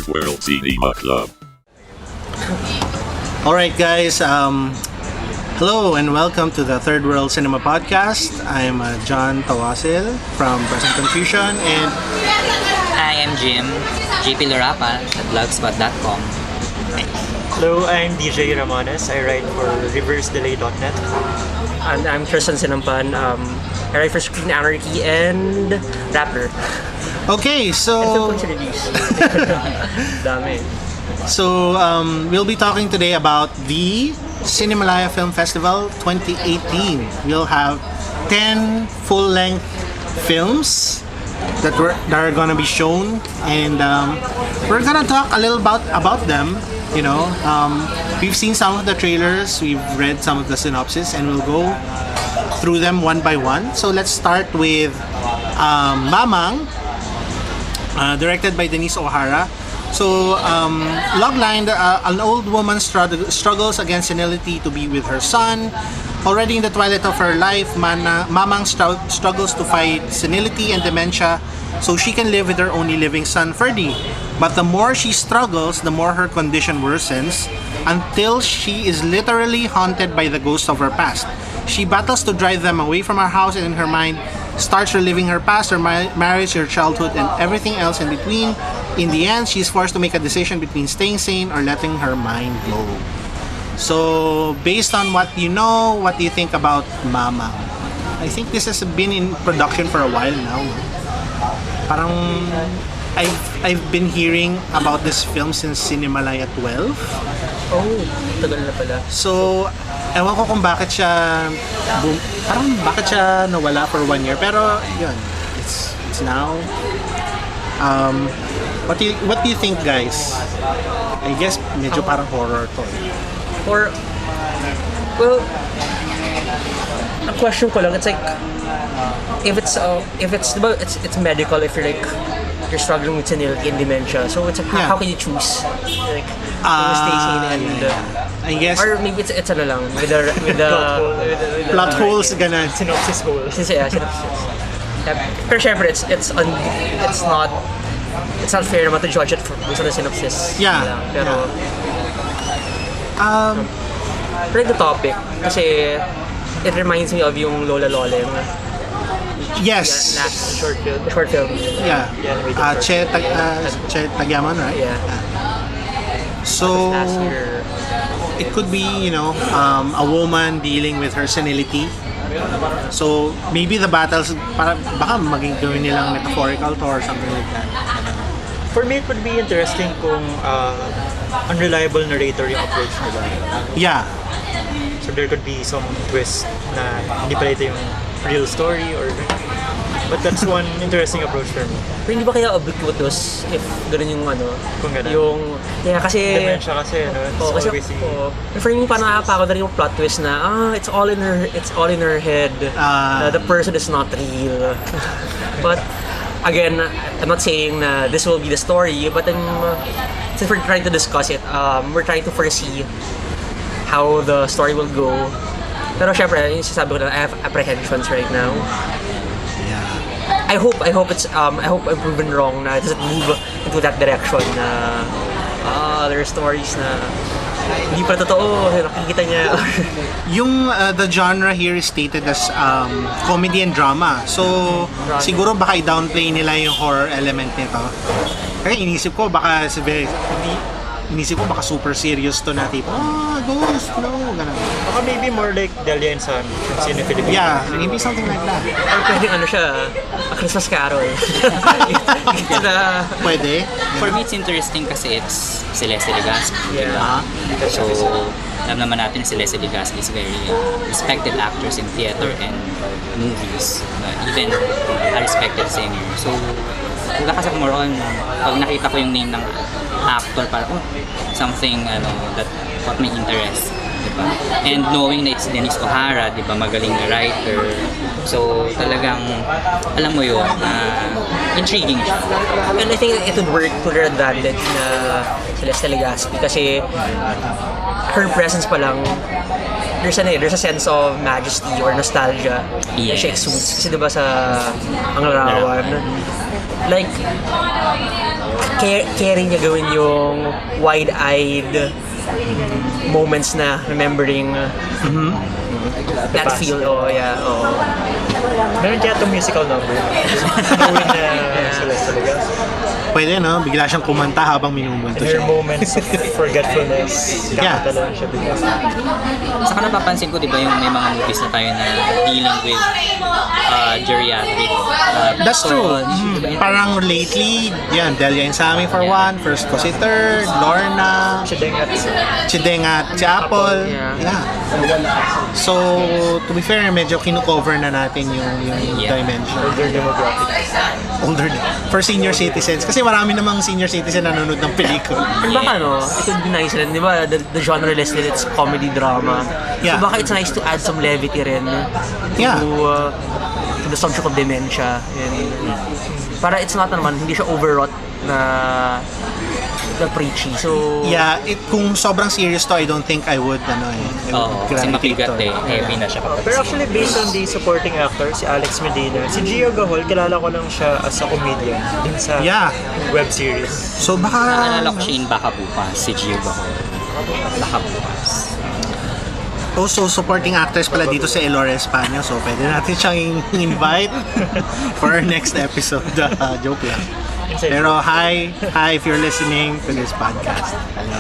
Third World Cinema Club. Alright guys, hello and welcome to the Third World Cinema Podcast. I'm John Tawasil from Present Confusion, and I am Jim, JP Lurapa at blogspot.com. Hello, I'm DJ Ramones. I write for reversedelay.net. And I'm Tristan Sinampan. I write for Screen Anarchy and Rapper. okay, so Dami. we'll be talking today about the Cinemalaya Film Festival 2018. We'll have 10 full-length films that are gonna be shown, and we're gonna talk a little about them. You know, we've seen some of the trailers, we've read some of the synopsis, and we'll go through them one by one. So let's start with Mamang, directed by Denise O'Hara. So, logline, an old woman struggles against senility to be with her son. Already in the twilight of her life, Mamang struggles to fight senility and dementia so she can live with her only living son, Ferdy. But the more she struggles, the more her condition worsens, until she is literally haunted by the ghosts of her past. She battles to drive them away from her house, and in her mind starts reliving her past, her marriage, her childhood, and everything else in between. In the end, she's forced to make a decision between staying sane or letting her mind go. So, based on what you know, what do you think about Mama? I think this has been in production for a while now. Parang I've been hearing about this film since Cinemalaya 12. Oh, tagal na pala. So, ewan ko kung bakit siya bakit siya nawala for 1 year, pero yun, it's now. What do you think, guys? I guess medyo parang horror to. Or, well, ang question ko lang, it's like, if it's medical, if you're struggling with senility and dementia, so it's like, how can you choose? Like, can you stay sane and I guess, or maybe it's ano lang with the plot holes, ganun. Synopsis hole. Synopsis. Pero syempre, it's not fair naman to judge it based on the synopsis. Yeah. Pero like the topic, kasi it reminds me of yung Lola Loleng. Yes. Last short film. Yeah. Che Tagyaman, right? Yeah. So, Last year. it could be, you know, a woman dealing with her senility. So, maybe the battles, baka maging gawin nilang metaphorical to or something like that. For me, it would be interesting kung unreliable narrator yung approach nila. Yeah. So there could be some twist na hindi pala ito yung real story, but that's one interesting approach for me. Pero hindi ba kaya ubiquitous if gano'n yung ano? Kung gano'n. Yung, kasi Dementia kasi, no? It's always for me, parang nakakapagod na rin yung plot twist na, it's all in her head. The person is not real. But, again, I'm not saying na this will be the story, but since we're trying to discuss it, we're trying to foresee how the story will go. Pero syempre, yung sasabi ko na, I have apprehensions right now. Yeah. I hope I'm proven wrong na it doesn't move into that direction na there are stories na hindi pa totoo, nakikita niya. Yung the genre here is stated as comedy and drama. So, siguro baka i-downplay nila yung horror element nito. Kaya inisip ko baka super serious to na tipo, ghost, no, ganun. Baka maybe more like Delia and Sammy from Cine Philippines. Yeah, maybe something like that. Or pwedeng ano siya, a Christmas Carol. Pwede. For me, it's interesting kasi it's Celeste Legazpi. Yeah. So, alam naman natin si Celeste Legazpi is very respected actress in theater and movies. Even a respected singer. So, wala kasi more on, pag nakita ko yung name ng actor, parang something that caught my interest, diba? And knowing na it's Denise O'Hara, diba, magaling na writer, so talagang alam mo yun, intriguing siya. And I think it would work to their advantage na Celeste Legazpi kasi her presence pa lang, there's a sense of majesty or nostalgia na siya exudes. Kasi diba sa Ang Larawan, like carry niya gawin yung wide-eyed moments na remembering that past. feel. Oh, yeah. Oh. Meron kaya itong musical number. Knowing na sila talaga. Pwede, no? Bigla siyang kumanta habang minumulto In her siya. moments of forgetfulness, Yeah. kakanta lang siya bigla. Saka napapansin ko, di ba, yung may mga movies na tayo na dealing with geriatric That's true. people. Parang lately, yan, Delia Insami for one, First ko si Third, Lorna, Chideng at si Apple. Yeah. So, to be fair, medyo kinukover na natin yung Yeah. dimension. Older demographics. Older for senior citizens. Kasi marami namang senior citizen na nanonood ng pelikula. And baka it would be nice rin, di ba, the genre listed, it's comedy drama. Yeah. So baka it's nice to add some levity rin Yeah. to the subject of dementia. And, para it's not naman, hindi siya overwrought na preachy. So, Yeah, kung sobrang serious to, I don't think I would, I would Oo, kasi gravitate mabigat to. heavy na siya kapag Pero actually, based on the supporting actor, si Alex Medina, si Gio Gahol, kilala ko lang siya as a comedian din sa Yeah. web series. So baka... naalala ko siya in Baka Bukas, si Gio Bako. Baka Bukas. Also, supporting actors pala dito sa Elora Espanya. So, pwede natin siyang invite for our next episode. Joke lang. Pero hi if you're listening to this podcast. Hello.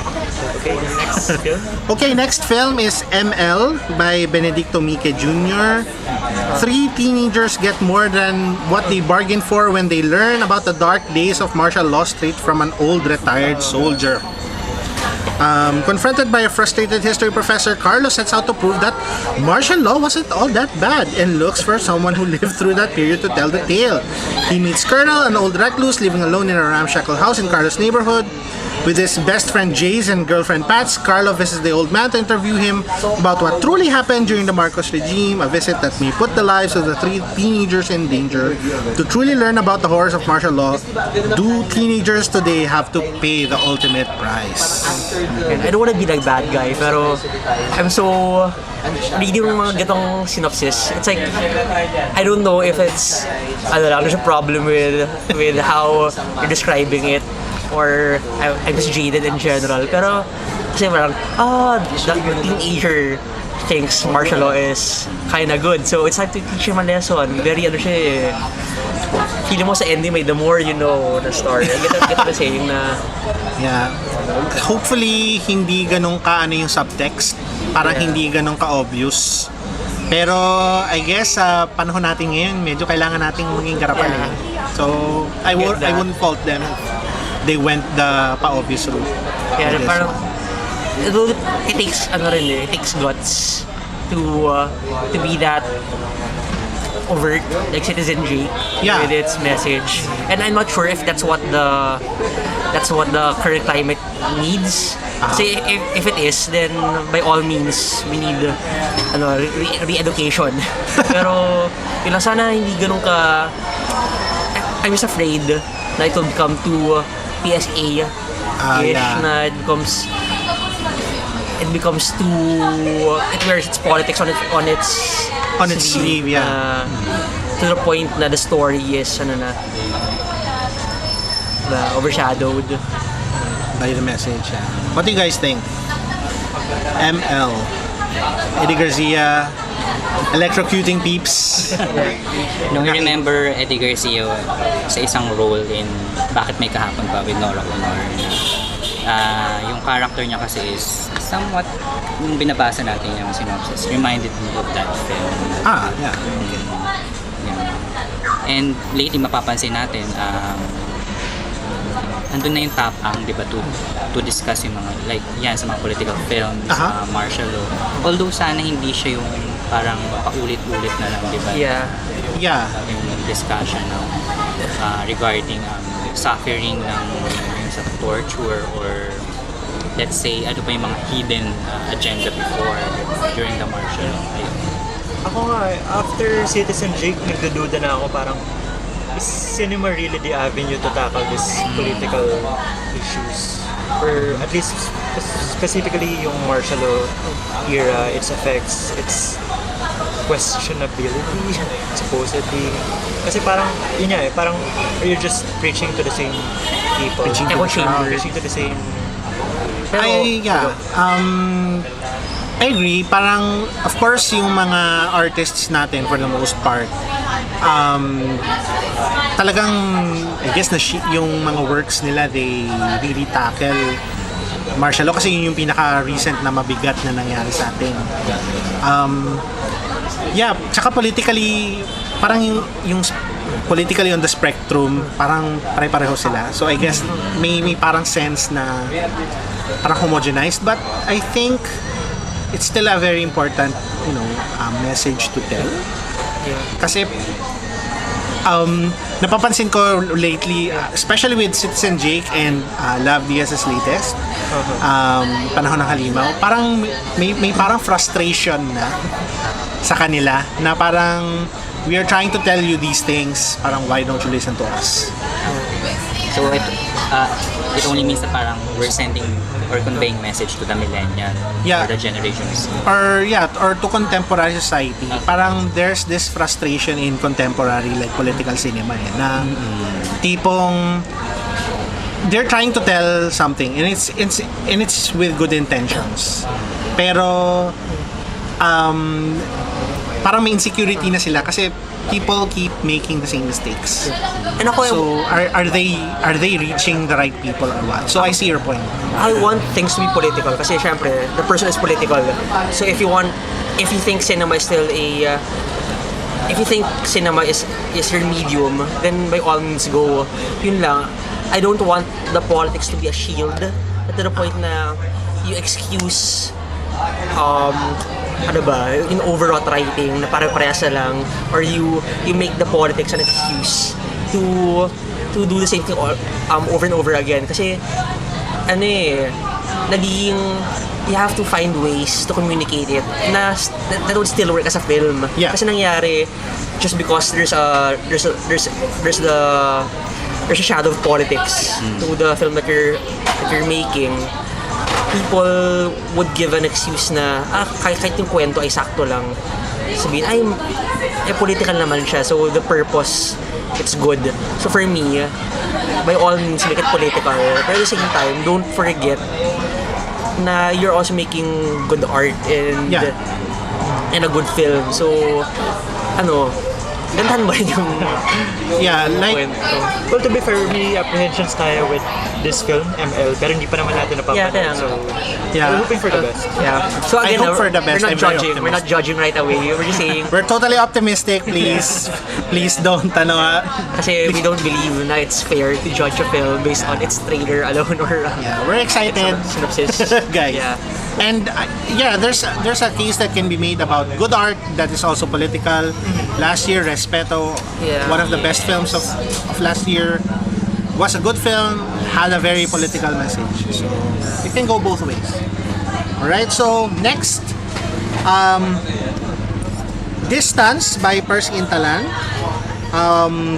Okay, next film. Okay, next film is ML by Benedicto Mique Jr. Three teenagers get more than what they bargained for when they learn about the dark days of martial law straight from an old retired soldier. Confronted by a frustrated history professor, Carlos sets out to prove that martial law wasn't all that bad and looks for someone who lived through that period to tell the tale. He meets Colonel, an old recluse living alone in a ramshackle house in Carlos' neighborhood. With his best friend Jace and girlfriend Pats, Carlo visits the old man to interview him about what truly happened during the Marcos regime, a visit that may put the lives of the three teenagers in danger. To truly learn about the horrors of martial law, do teenagers today have to pay the ultimate price? and I don't want to be like bad guy, pero I'm so reading yung mga gatong synopsis. It's like, I don't know if it's, there's a problem with how you're describing it, or I'm just jaded in general. Pero kasi parang, the teenager thinks martial law is kinda good. So it's like to teach him a lesson. Very siya eh. Feeling mo sa ending may the more you know the story. Get the saying na, Yeah. Hopefully, hindi ganun yung subtext. Parang hindi ganun ka-obvious. Pero, I guess, sa panahon natin ngayon, medyo kailangan nating maging garapan eh. So, I wouldn't fault them if they went the pa-obvious route. yeah, With this parang, one. it takes, it takes guts to be that overt, like Citizen Jake, Yeah. with its message. And I'm not sure if that's what the current climate needs. Kasi if it is, then by all means we need re-education. Pero yun lang, sana hindi ganun ka. I'm just afraid na it will become too PSA ish, yeah. na it becomes too, it wears its politics on its sleeve, yeah. To the point na the story is overshadowed. By the message. Yeah. What do you guys think? ML. Eddie Garcia electrocuting peeps. No, I remember Eddie Garcia sa isang role in Bakit May Kahapon Pa with Nora Honor. Yung character niya kasi is somewhat, yung binabasa natin yung synopsis, reminded me of that film. Yeah. Okay. Yeah. And lately mapapansin natin, andun na yung tapang, di ba, to discuss yung mga, like, yan, sa mga political films, martial law. Although sana hindi siya yung parang paulit-ulit na lang, di ba? Yeah. Yeah. Yung discussion regarding suffering ng sa torture, or let's say, ano pa yung mga hidden agenda before, during the martial law. Ayun. Ako nga, after Citizen Jake, nagdududa na ako parang, is cinema really the avenue to tackle these political issues? Or at least specifically yung martial law era, its effects, its questionability, supposedly. Kasi parang, yun nga parang you're just preaching to the same people. Preaching to the crowd. Preaching to the same... Pero, I agree. Parang, of course, yung mga artists natin for the most part, talagang, I guess, yung mga works nila, they really tackle martial law kasi yun yung pinaka-recent na mabigat na nangyari sa atin. Tsaka politically, parang yung politically on the spectrum, parang pare-pareho sila. So I guess may parang sense na parang homogenized, but I think it's still a very important, message to tell. Kasi napapansin ko lately, especially with Citizen Jake and Love Diaz's latest, Panahon ng Halimaw, parang may parang frustration na sa kanila na parang we are trying to tell you these things, parang why don't you listen to us? So it only means that parang we're sending or conveying message to the millennial or the generations. Or to contemporary society. Parang there's this frustration in contemporary like political cinema na tipong they're trying to tell something and it's with good intentions. Pero parang may insecurity na sila kasi people keep making the same mistakes. And ako, so are they reaching the right people or what? So I see your point. I want things to be political kasi syempre the person is political. So if you think cinema is still if you think cinema is your medium, then by all means go. Yun lang. I don't want the politics to be a shield to the point na you excuse in overwrought writing na pare-parehas na lang, or you make the politics an excuse to do the same thing over and over again kasi you have to find ways to communicate it that would still work as a film. Kasi nangyari just because there's a shadow of politics to the film that you're making, people would give an excuse na kahit yung kwento ay sakto lang, sabihin political naman siya, so the purpose it's good. So for me, by all means make it political, but at the same time don't forget na you're also making good art and a good film. So gandahan mo rin yung like well, to be fair, may apprehensions tayo with this film, ML, pero hindi pa naman natin napapanood. So we're hoping for the best. So again, I hope for the best. We're not judging right away. We're just saying we're totally optimistic. Please don't kasi we don't believe na it's fair to judge a film based on its trailer alone or we're excited synopsis. Guys. And there's a case that can be made about good art that is also political. Last year, Respeto, one of the best films of last year, was a good film, had a very political message. So it can go both ways. Alright, so next, Distance by Percy Intalan.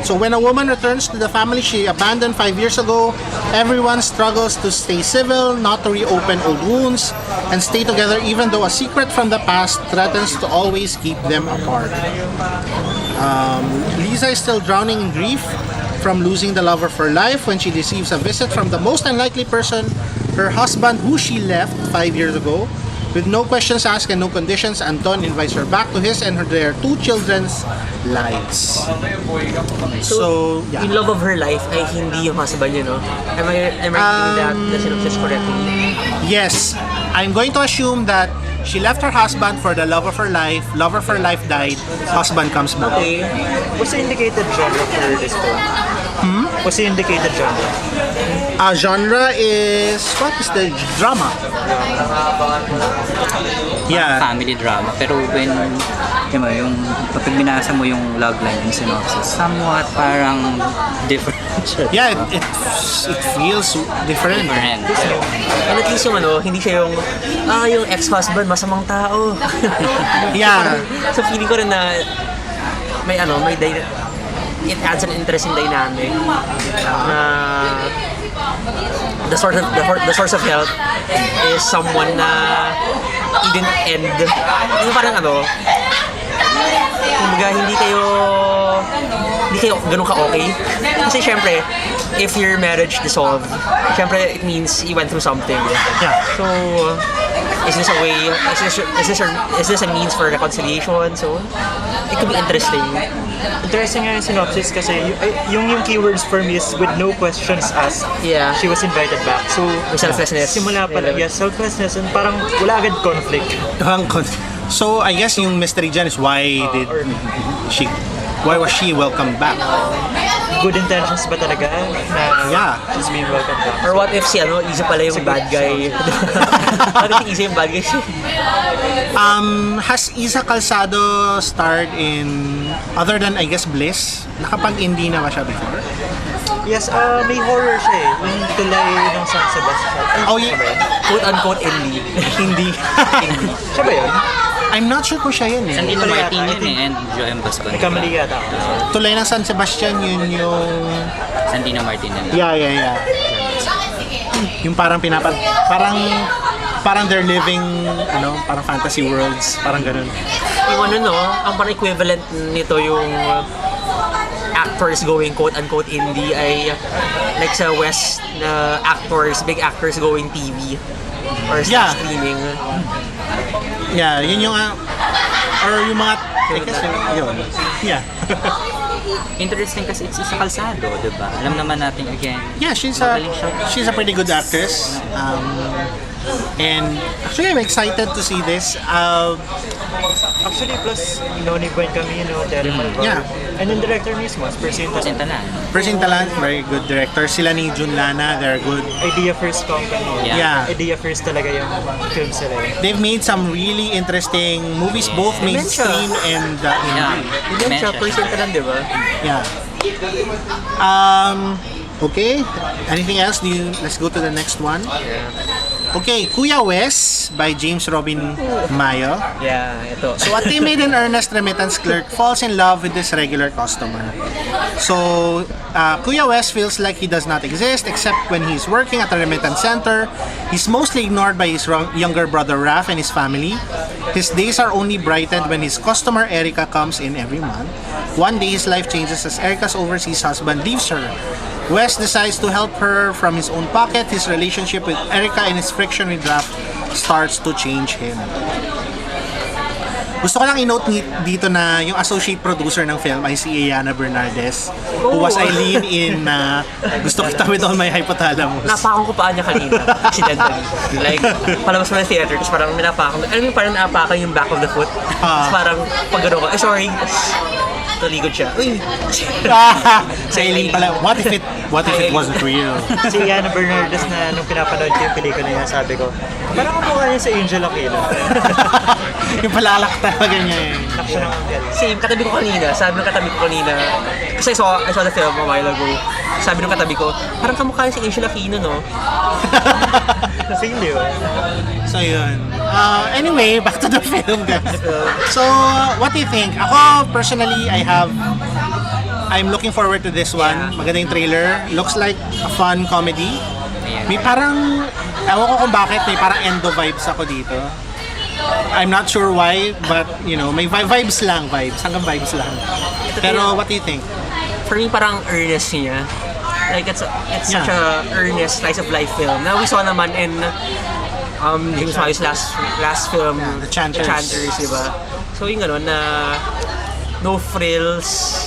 So when a woman returns to the family she abandoned 5 years ago, everyone struggles to stay civil, not to reopen old wounds, and stay together even though a secret from the past threatens to always keep them apart. Lisa is still drowning in grief from losing the love of her life when she receives a visit from the most unlikely person, her husband, who she left 5 years ago. With no questions asked and no conditions, Anton invites her back to his and their 2 children's lives. So in love of her life ay hindi yung husband yun, no? Am I reading the synopsis correctly? Yes. I'm going to assume that she left her husband for the love of her life. Love of her life died. Husband comes back. Okay. What's the indicated genre for this film? What's the indicated genre? Genre is, what is the drama? Family drama. Pero when yung kapag binasa mo yung logline ng synopsis, somewhat parang different. It feels different. And at least yung hindi siya yung ex-husband masamang tao. So feeling ko rin na it adds an interesting dynamic. The source of help is someone na it didn't end. Yung parang kumbaga hindi kayo ganun ka-okay. Kasi syempre, if your marriage dissolved, syempre it means you went through something. Yeah. So, is this a way, is this a means for reconciliation? So, it could be interesting. Interesting nga yung synopsis kasi yung keywords for me is with no questions asked. Yeah. She was invited back. So, Selflessness. simula pa lang, yes, selflessness and parang wala agad conflict. So I guess yung mystery dyan is why was she welcomed back? Good intentions ba talaga na Yeah. she's being welcomed back? Or what if si Isa pala yung bad guy? What if si Isa yung bad guy? Has Isa Calzado starred in other than I guess Bliss? Nakapag-indie na ba siya before? Yes, may horror siya eh. Yung tulay ng San Sebastian. Oh, yeah. Quote-unquote indie. Hindi. Siya ba yun? I'm not sure kung siya yun eh. Sandino Pala Martin yata, yun and Joem Bascon. May kamali yata ako. Tulay ng San Sebastian, yun yung... Sandino Martin na lang. Yeah. Yung parang parang they're living, parang fantasy worlds, parang ganun. Yung ang parang equivalent nito yung actors going quote-unquote indie ay like sa West na big actors going TV or streaming. Yeah, yun yung or yung mga yun. Yeah. Interesting kasi it's Isa Calzado, di ba? Alam naman natin again. Yeah, she's magaling siya. a pretty good actress. And actually, I'm excited to see this. Actually, plus, Noni Buen Camino, Terry Malvar. Yeah. And then director mismo, Presenta. Presenta na. Presentalan, very good director. Sila ni Jun Lana, they're good. Idea First Company. Yeah. Idea First talaga yung film sila eh. They've made some really interesting movies, both mainstream and indie. Hindi siya presenta lang, di ba? Yeah. Okay. Anything else? Let's go to the next one. Okay, Kuya Wes by James Robin Mayo. Yeah, ito. So, a timid and earnest remittance clerk falls in love with this regular customer. So, Kuya Wes feels like he does not exist except when he's working at a remittance center. He's mostly ignored by his younger brother Raph and his family. His days are only brightened when his customer Erica comes in every month. One day, his life changes as Erica's overseas husband leaves her. Wes decides to help her from his own pocket. His relationship with Erica and his friction with Raph starts to change him. Gusto ko lang i-note dito na yung associate producer ng film ay si Iana Bernaldez, who was Eileen in Gusto Kita With All My Hypothalamus. Napakang ko paan niya kanina, accidentally. Like, palabas mo ng theater, tapos parang minapakang, alam mo yung parang naapakan yung back of the foot. Tapos parang pag gano'n ko, sorry. Taligod siya. Uy! Sa Eileen pala, what if it wasn't real? Si Yana Bernaldez na nung pinapanood ko yung pelikula niya, sabi ko, parang kamukha niya sa Angel Aquino. Yung palalak talaga niya eh. Nak siya ng angel. Same, katabi ko kanina. Sabi ng katabi ko kanina, kasi I saw the film a while ago. Sabi ng katabi ko, parang kamukha niya si Angel Aquino, no? Same, di ba? So yun. Anyway, back to the film, guys. So, what do you think? Ako, personally, I'm looking forward to this one. Maganda yung trailer. Looks like a fun comedy. May parang, ewan ko kung bakit, may parang endo vibes ako dito. I'm not sure why, but, may vibes lang. Hanggang vibes lang. Pero, what do you think? For me, parang earnest niya. Like, it's such a earnest slice of life film. Now, we saw naman in James Mayo's last film, The Chanters, diba? So yung gano'n na no frills,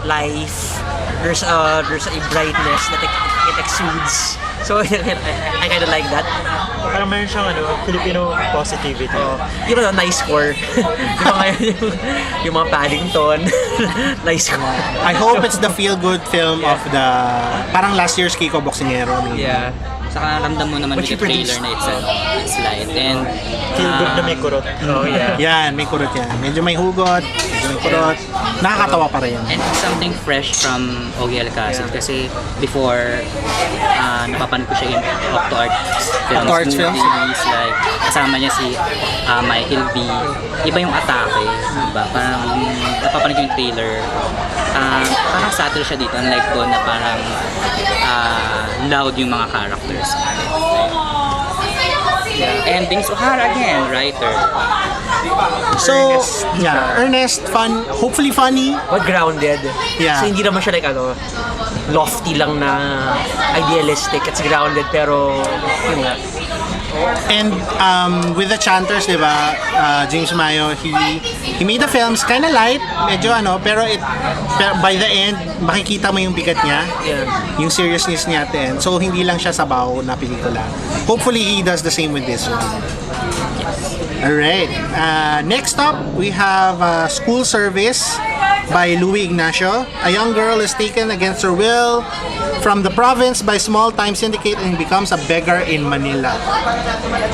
life, there's a brightness that it exudes. So I kind of like that. Parang meron siyang Filipino positivity. Yung nice score. Yung mga yung mga Paddington. Nice score. I hope it's the feel-good film of the, parang last year's Kiko Boxingero. Yeah. Saka ramdam mo naman with the trailer na it's light and Feel good na may kurot. Oh yeah. Yan, may kurot yan. Medyo may hugot, medyo may kurot. Nakakatawa pa rin. and something fresh from Ogie Alcacid kasi before napapanood ko siya in Octo Arts films, movies, like kasama niya si Michael V. Iba yung atake, diba? Parang napapanood ko yung trailer, parang subtle siya dito, unlike doon na parang loud yung mga characters. And Dings O'Hara again, writer. So, yeah, earnest, fun, hopefully funny. But grounded. Yeah. So hindi naman siya like lofty lang na idealistic. It's grounded pero yun nga. And with the chanters, di ba, James Mayo, he made the films kind of light, medyo pero by the end, makikita mo yung bigat niya, yung seriousness niya at the end. So, hindi lang siya sabaw na pelikula. Hopefully, he does the same with this one. Alright. Next up, we have School Service by Louis Ignacio. A young girl is taken against her will from the province by small-time syndicate and becomes a beggar in Manila.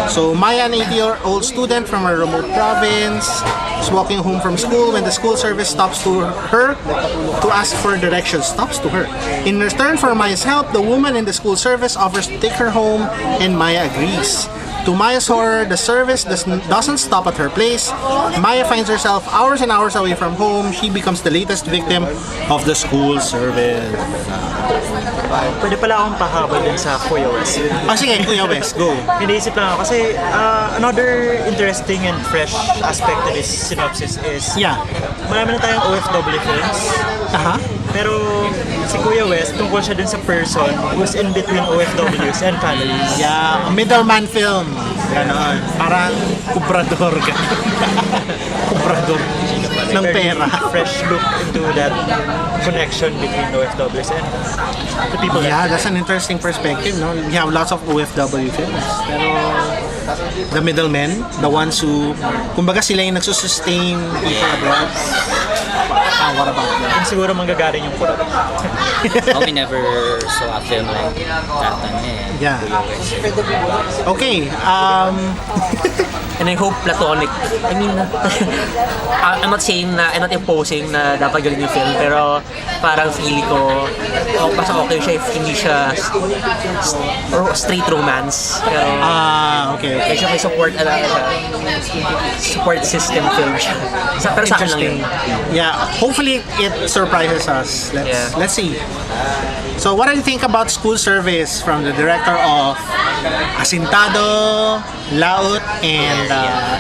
So Maya, an 80-year-old student from a remote province, is walking home from school when the school service stops to her to ask for directions. Stops to her. In return for Maya's help, the woman in the school service offers to take her home and Maya agrees. To Maya's horror, the service doesn't stop at her place. Maya finds herself hours and hours away from home. She becomes the latest victim of the school service. Pwede pala akong pahabol din sa Kuya West. Sige, Kuya West, go. Iniisip lang ako kasi another interesting and fresh aspect to this synopsis is marami na tayong OFW films. Pero si Kuya West, tungkol siya dun sa person who's in between OFWs and families. Yeah, a middleman film. Ganon. Parang kubrador. Kubrador ng pera. Fresh look into that connection between OFWs and the people. Yeah, that's an interesting perspective, no? We have lots of OFW films. Pero the middlemen, the ones who, kumbaga sila yung nagsusustain people abroad. What about that? Kung siguro manggagaling yung kurot. We never saw a film like that. Yeah. Okay. And I hope platonic. I mean, I'm not saying na, I'm not imposing na dapat galing yung film, pero parang feeling ko, mas okay siya if hindi siya straight romance. Pero, okay. Siya may support, support system film siya. Pero sa akin lang yun. Yeah, hopefully it surprises us. Let's see. So what do you think about School Service from the director of Asintado, Laut, and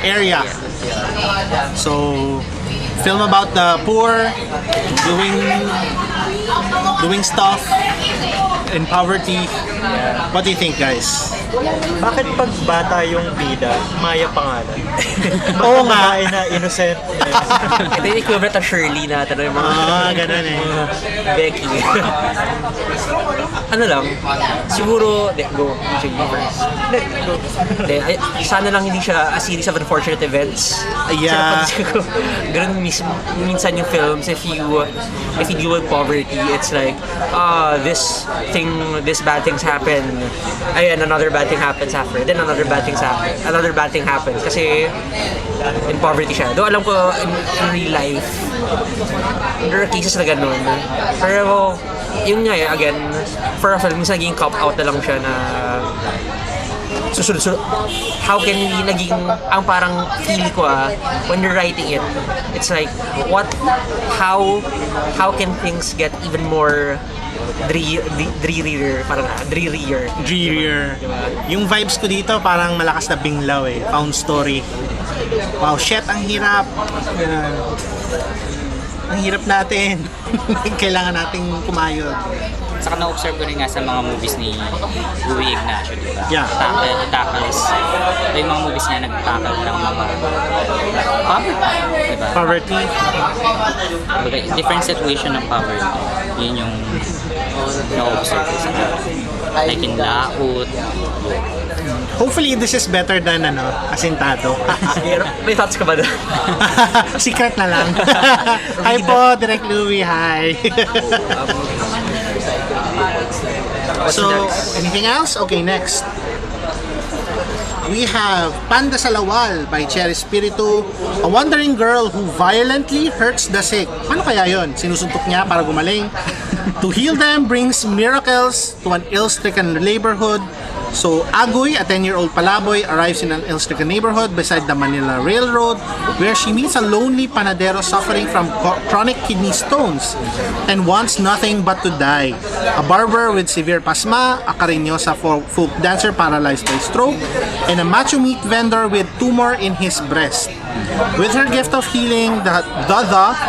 Area? So, film about the poor doing stuff in poverty. What do you think, guys? Bakit pag bata yung bida, Maya pangalan? Oo nga. Babae na innocent. Ito yung equivalent ng Shirley na yung mga ganun Becky. Ano lang, siguro, go. Sana lang hindi siya a series of unfortunate events. Yeah. Ganun minsan yung films, if you deal with poverty, it's like, this bad things happen, and another bad thing happens after, then another bad thing happens, kasi in poverty siya. Though alam ko in real life, there are cases na ganun. Pero, yun nga again, for a film, minsan naging cop-out na lang siya na susunod. How can we ang parang feel ko when you're writing it, it's like, how can things get even more drearier. Diba? Yung vibes ko dito parang malakas na binglaw found story. Wow, shit, ang hirap. Ang hirap natin. Kailangan nating kumayod. Saka na-observe ko rin nga sa mga movies ni Louis Ignacio, diba? Yeah. Yung mga movies niya nag-tackle ng mga poverty, diba? Poverty. Different situation ng poverty. Yun yung na-observe ko sa like in Laut. Hopefully this is better than Asintado. May thoughts ka ba doon? Secret na lang. Hi po, Direct Louie, hi. So, anything else? Okay, next. We have Panda sa Lawal by Cherry Espiritu, a wandering girl who violently hurts the sick. Ano kaya yon? Sinusuntok niya para gumaling. To heal them brings miracles to an ill-stricken neighborhood. So Agoy, a 10-year-old palaboy, arrives in an ill-stricken neighborhood beside the Manila Railroad where she meets a lonely panadero suffering from chronic kidney stones and wants nothing but to die. A barber with severe pasma, a Cariñosa folk dancer paralyzed by stroke, and a macho meat vendor with tumor in his breast. With her gift of healing, the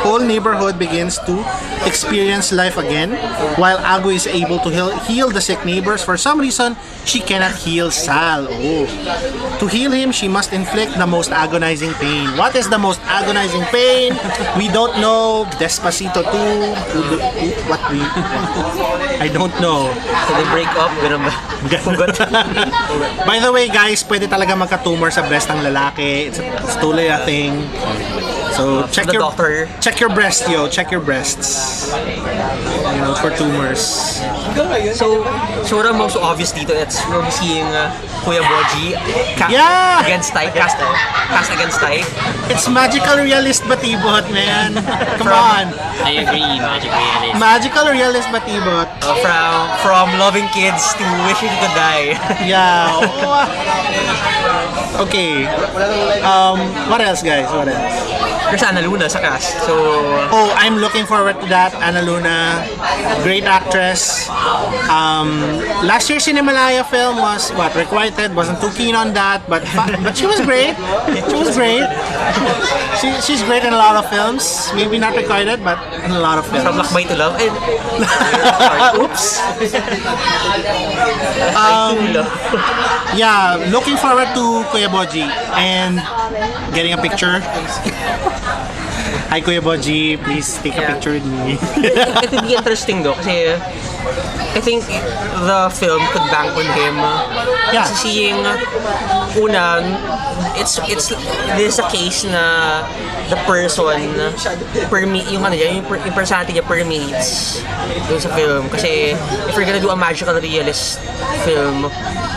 whole neighborhood begins to experience life again, while Agoy is able to heal the sick neighbors. For some reason, she cannot heal Sal. Oh. To heal him, she must inflict the most agonizing pain. What is the most agonizing pain? We don't know. Despacito 2. What we? I don't know. So they break up, ganun ba? By the way, guys, pwede talaga magka-tumor sa breast ng lalaki. It's totally a thing. So check the your doctor. check your breast, yo. Check your breasts. You know, for tumors. So what I'm most obvious dito, it's we'll be seeing Kuya Boji Yeah! against Ty, cast against Ty. It's magical realist batibot, man. Come on. I agree, magic realist. Magical realist batibot. From loving kids to wishing to die. Yeah. Okay. What else, guys? What else? There's Ana Luna sa cast. So Oh, I'm looking forward to that. Ana Luna, great actress. Last year's Cinemalaya film was requited. Wasn't too keen on that, but she was great. She was great. She's great in a lot of films. Maybe not requited, but in a lot of films. from Lakbay to Love. And, oops. Yeah, looking forward to Kuya Boji and getting a picture. Hi Kuya Boji, please take a picture with me. It would be interesting though kasi I think the film could bank on him. Yeah. Kasi seeing una, this is a case na the person yung personality niya permeates dun sa film. Kasi if you're gonna do a magical realist film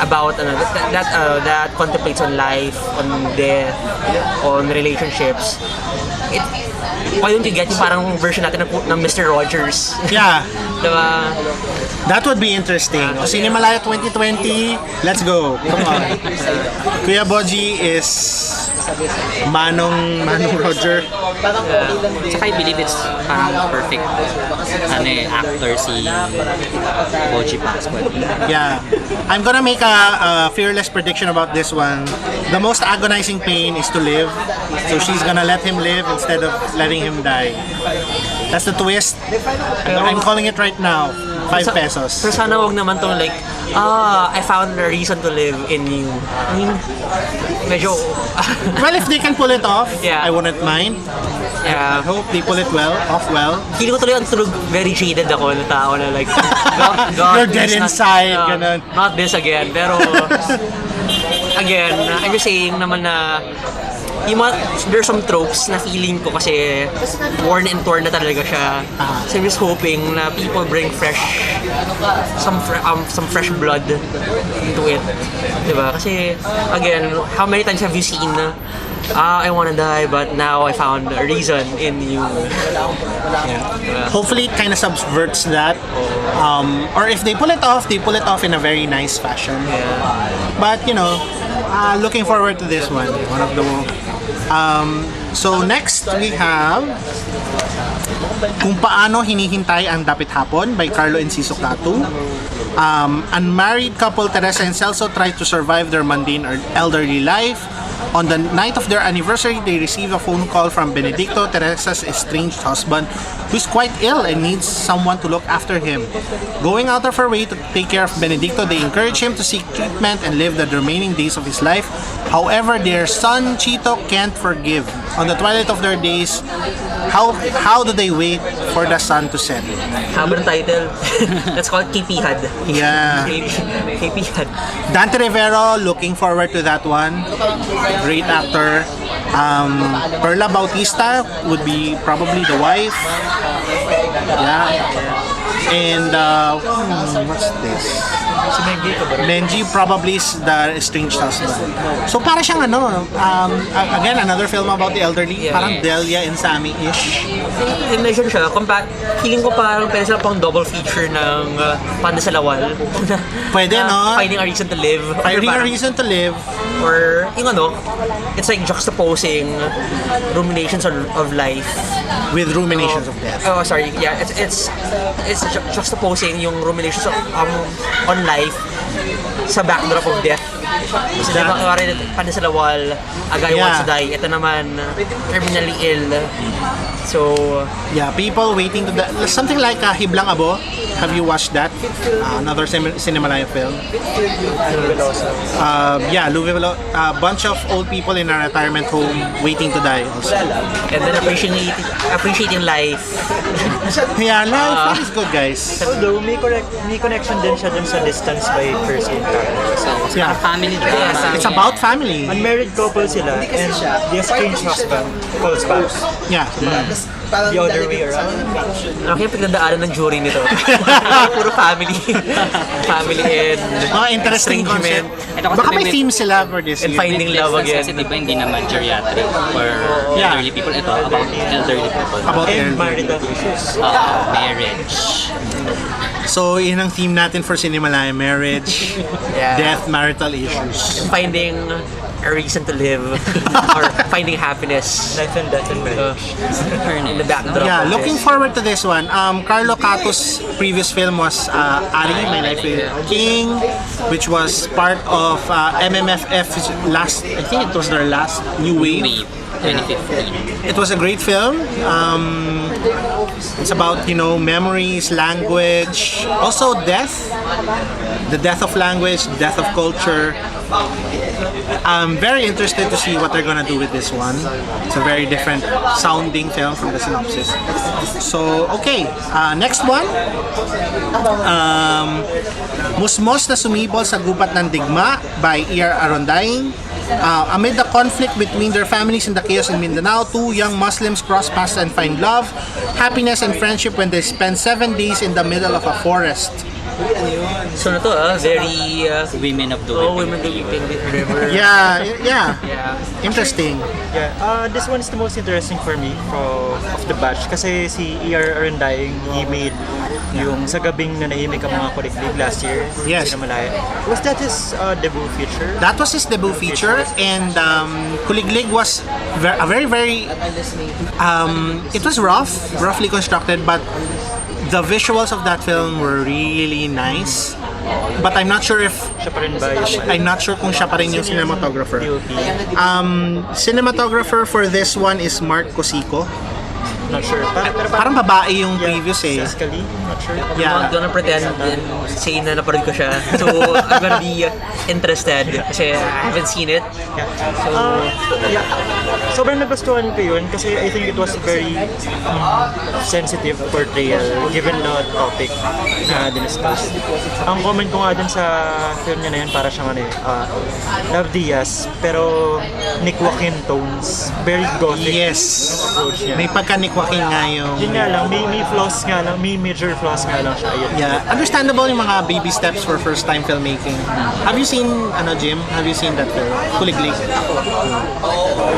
about that contemplates on life, on death, on relationships, why don't you get yung parang version natin ng Mr. Rogers? Yeah. Diba? That would be interesting. Cinemalaya 2020, let's go. Come on. Kuya Boji is Manong Roger. Saka I believe it's parang perfect actor si Boji Pascual. Yeah. I'm gonna make a fearless prediction about this one. The most agonizing pain is to live. So she's gonna let him live instead of letting him die. That's the twist. I'm calling it right now. 5 pesos. Pero sana wag naman tong like, I found a reason to live in you. I mean, medyo... Well, if they can pull it off, Yeah. I wouldn't mind. I hope they pull it off well. Feeling ko tuloy ang tulog, very jaded ako na tao na like, God, You're dead please inside, ganun. Not this again. Pero, again, I'm just saying naman na there's some tropes na feeling ko kasi worn and torn na talaga siya. So I'm just hoping na people bring some fresh blood into it. Diba? Kasi, again, how many times have you seen I wanna die but now I found a reason in you. Yeah. Hopefully it kind of subverts that. Or if they pull it off in a very nice fashion. But, looking forward to this one. One of the... So next we have Kung Paano Hinihintay ang Dapit Hapon by Carlo Enciso Catu. Unmarried couple Teresa and Celso try to survive their mundane or elderly life. On the night of their anniversary, they receive a phone call from Benedicto, Teresa's estranged husband, who is quite ill and needs someone to look after him. Going out of her way to take care of Benedicto, they encourage him to seek treatment and live the remaining days of his life. However, their son Chito can't forgive. On the twilight of their days, how do they wait for the sun to set? Haba ng title. That's called Kipihad. Yeah. Kipihad. Dante Rivero, looking forward to that one. Great actor. Perla Bautista would be probably the wife. Yeah. And what's this? Si Mengi ka ba? Menji probably is the estranged husband. So para siyang again, another film about the elderly. Yeah. Parang Delia and Sammy-ish. In-mention siya, feeling ko parang pwede sila pang double feature ng Panda sa Lawal. Pwede, no? Finding a Reason to Live. Finding a Reason to Live. Or, it's like juxtaposing ruminations of life. With ruminations of death. Oh, sorry. Yeah, it's juxtaposing yung ruminations on life sa backdrop of death. Kasi diba, Panda sa Lawal, a guy wants to die. Ito naman, terminally ill. So, yeah, people waiting to die. Something like Hiblang Abo. Have you watched that? Another Cinemalaya film. Louisville. A bunch of old people in a retirement home waiting to die also. And then appreciating life. Yeah, life is good, guys. Although, may connection din siya dun sa Distance by Percy. So, it's Yeah. a family drama. It's about family. Unmarried couple sila and the estranged husband calls back. Yeah. The other way around. Okay, pinagdaanan ng jury nito. Puro family. Family and Interesting concept. estrangement. Ito kasi Baka may may- theme sila for this And year. finding love Kasi again. di ba hindi naman geriatric or Yeah. elderly people. Ito about elderly people. About And elderly. marital issues. Marriage. So, yun ang theme natin for Cinemalaya. Marriage, Yeah. death, marital issues. Finding a reason to live. Or finding happiness Life and death and marriage. in the backdrop. Yeah, of looking it. forward to this one. Carlo Cato's previous film was Ari, My Life with King, which was part of MMFF's last, I think it was their last New Wave. Wave 2015. It was a great film. It's about, memories, language, also death. The death of language, death of culture. I'm very interested to see what they're gonna do with this one. It's a very different sounding film from the synopsis. So, okay. Next one. Musmos na Sumibol sa Gubat ng Digma by E.R. Arondaing. Amid the conflict between their families and the chaos in Mindanao, two young Muslims cross paths and find love, happiness, and friendship when they spend 7 days in the middle of a forest. So na to, very Women of the women do weeping river. Yeah. Yeah. Interesting. Yeah, this one is the most interesting for me of the batch kasi si E.R. Arondaing, he made yung Sa Gabing Nanahimik ang Mga Kuliglig last year. Yes. Cinemalaya. Was that his debut feature? That was his debut feature, and Kuliglig was a very, very. It was roughly constructed, but the visuals of that film were really nice. But I'm not sure if Siya pa rin ba yung I'm not sure kung siya pa rin yung cinematographer. DOP? Cinematographer for this one is Mark Cosico. Not sure. Parang babae yung previous eh. Scully? Not sure. I'm Yeah. not gonna pretend and say na naparod ko siya. So, I'm gonna be interested kasi I haven't seen it. Yeah. Yeah. Sobrang nagustuhan ko yun kasi I think it was a very sensitive portrayal given the topic na diniscuss. Ang comment ko nga dun sa film niya na yun para siyang Love Diaz pero Nick Joaquin tones. Very gothic Yes. approach niya. May pagka-Nick Joaquin nga yung... Yun nga lang, may flaws nga lang, may major flaws nga lang siya. Ayun. Yeah, understandable yung mga baby steps for first-time filmmaking. Have you seen, Jim? Have you seen that film? Kuliglig.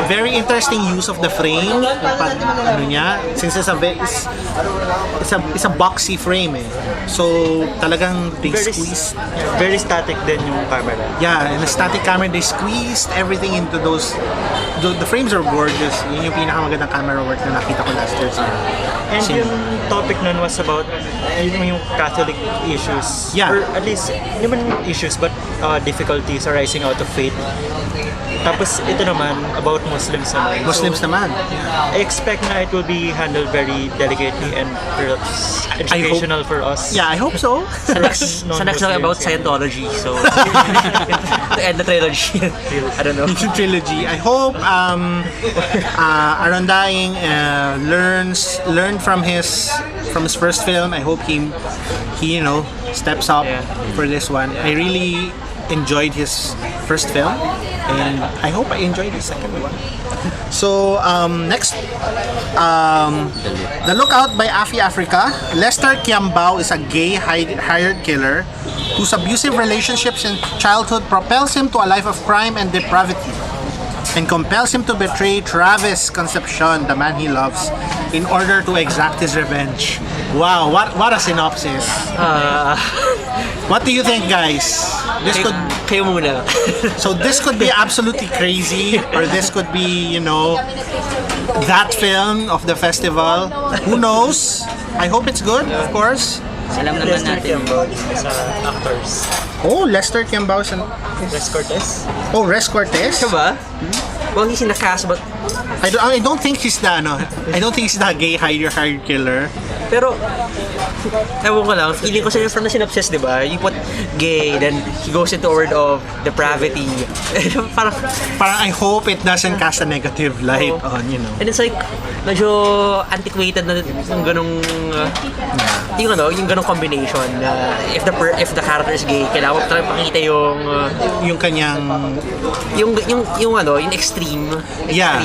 Very interesting use of the frame. Yung pag, niya, since it's a boxy frame eh. So, talagang they squeezed. Very static din yung camera. Yeah, in a static camera, they squeezed everything into those. The frames are gorgeous. Yun yung pinakamagandang camera work na nakita ko last year. And yung topic nun was about yung Catholic issues. Yeah. Or at least, hindi man issues, but difficulties arising out of faith. Tapos ito naman, about Muslims naman. Muslims So, naman. I expect na it will be handled very delicately and perhaps educational for us. Yeah, I hope so. Sa next lang about Scientology. So, to end the trilogy. I don't know. Yung trilogy. I hope Arondaing learned from his first film. I hope he steps up Yeah. for this one. I really enjoyed his first film. And I hope I enjoy the second one. So, next, The Lookout by Afi Africa. Lester Kiambao is a gay hired killer whose abusive relationships in childhood propels him to a life of crime and depravity and compels him to betray Travis Concepcion, the man he loves, in order to exact his revenge. Wow, what a synopsis. What do you think, guys? This could Kayo muna. So this could be absolutely crazy, or this could be, you know, that film of the festival. Who knows? I hope it's good, of course. Alam naman Lester natin. Kiambao sa actors. Oh, Lester Kiambao is Res Cortez. Oh, Res Cortez. Diba? Well, he's in the cast, but I don't think he's the I don't think he's the gay hired killer. pero ewan ko lang, feeling ko siya from the synopsis, di ba? You put gay, then he goes into a word of depravity. Parang, Parang I hope it doesn't cast a negative light on, you know. and it's like, medyo antiquated na yung ganong, yung ganong combination na if the character is gay, kailangan mo talagang pakita yung, Yung kanyang yung extreme, Yeah.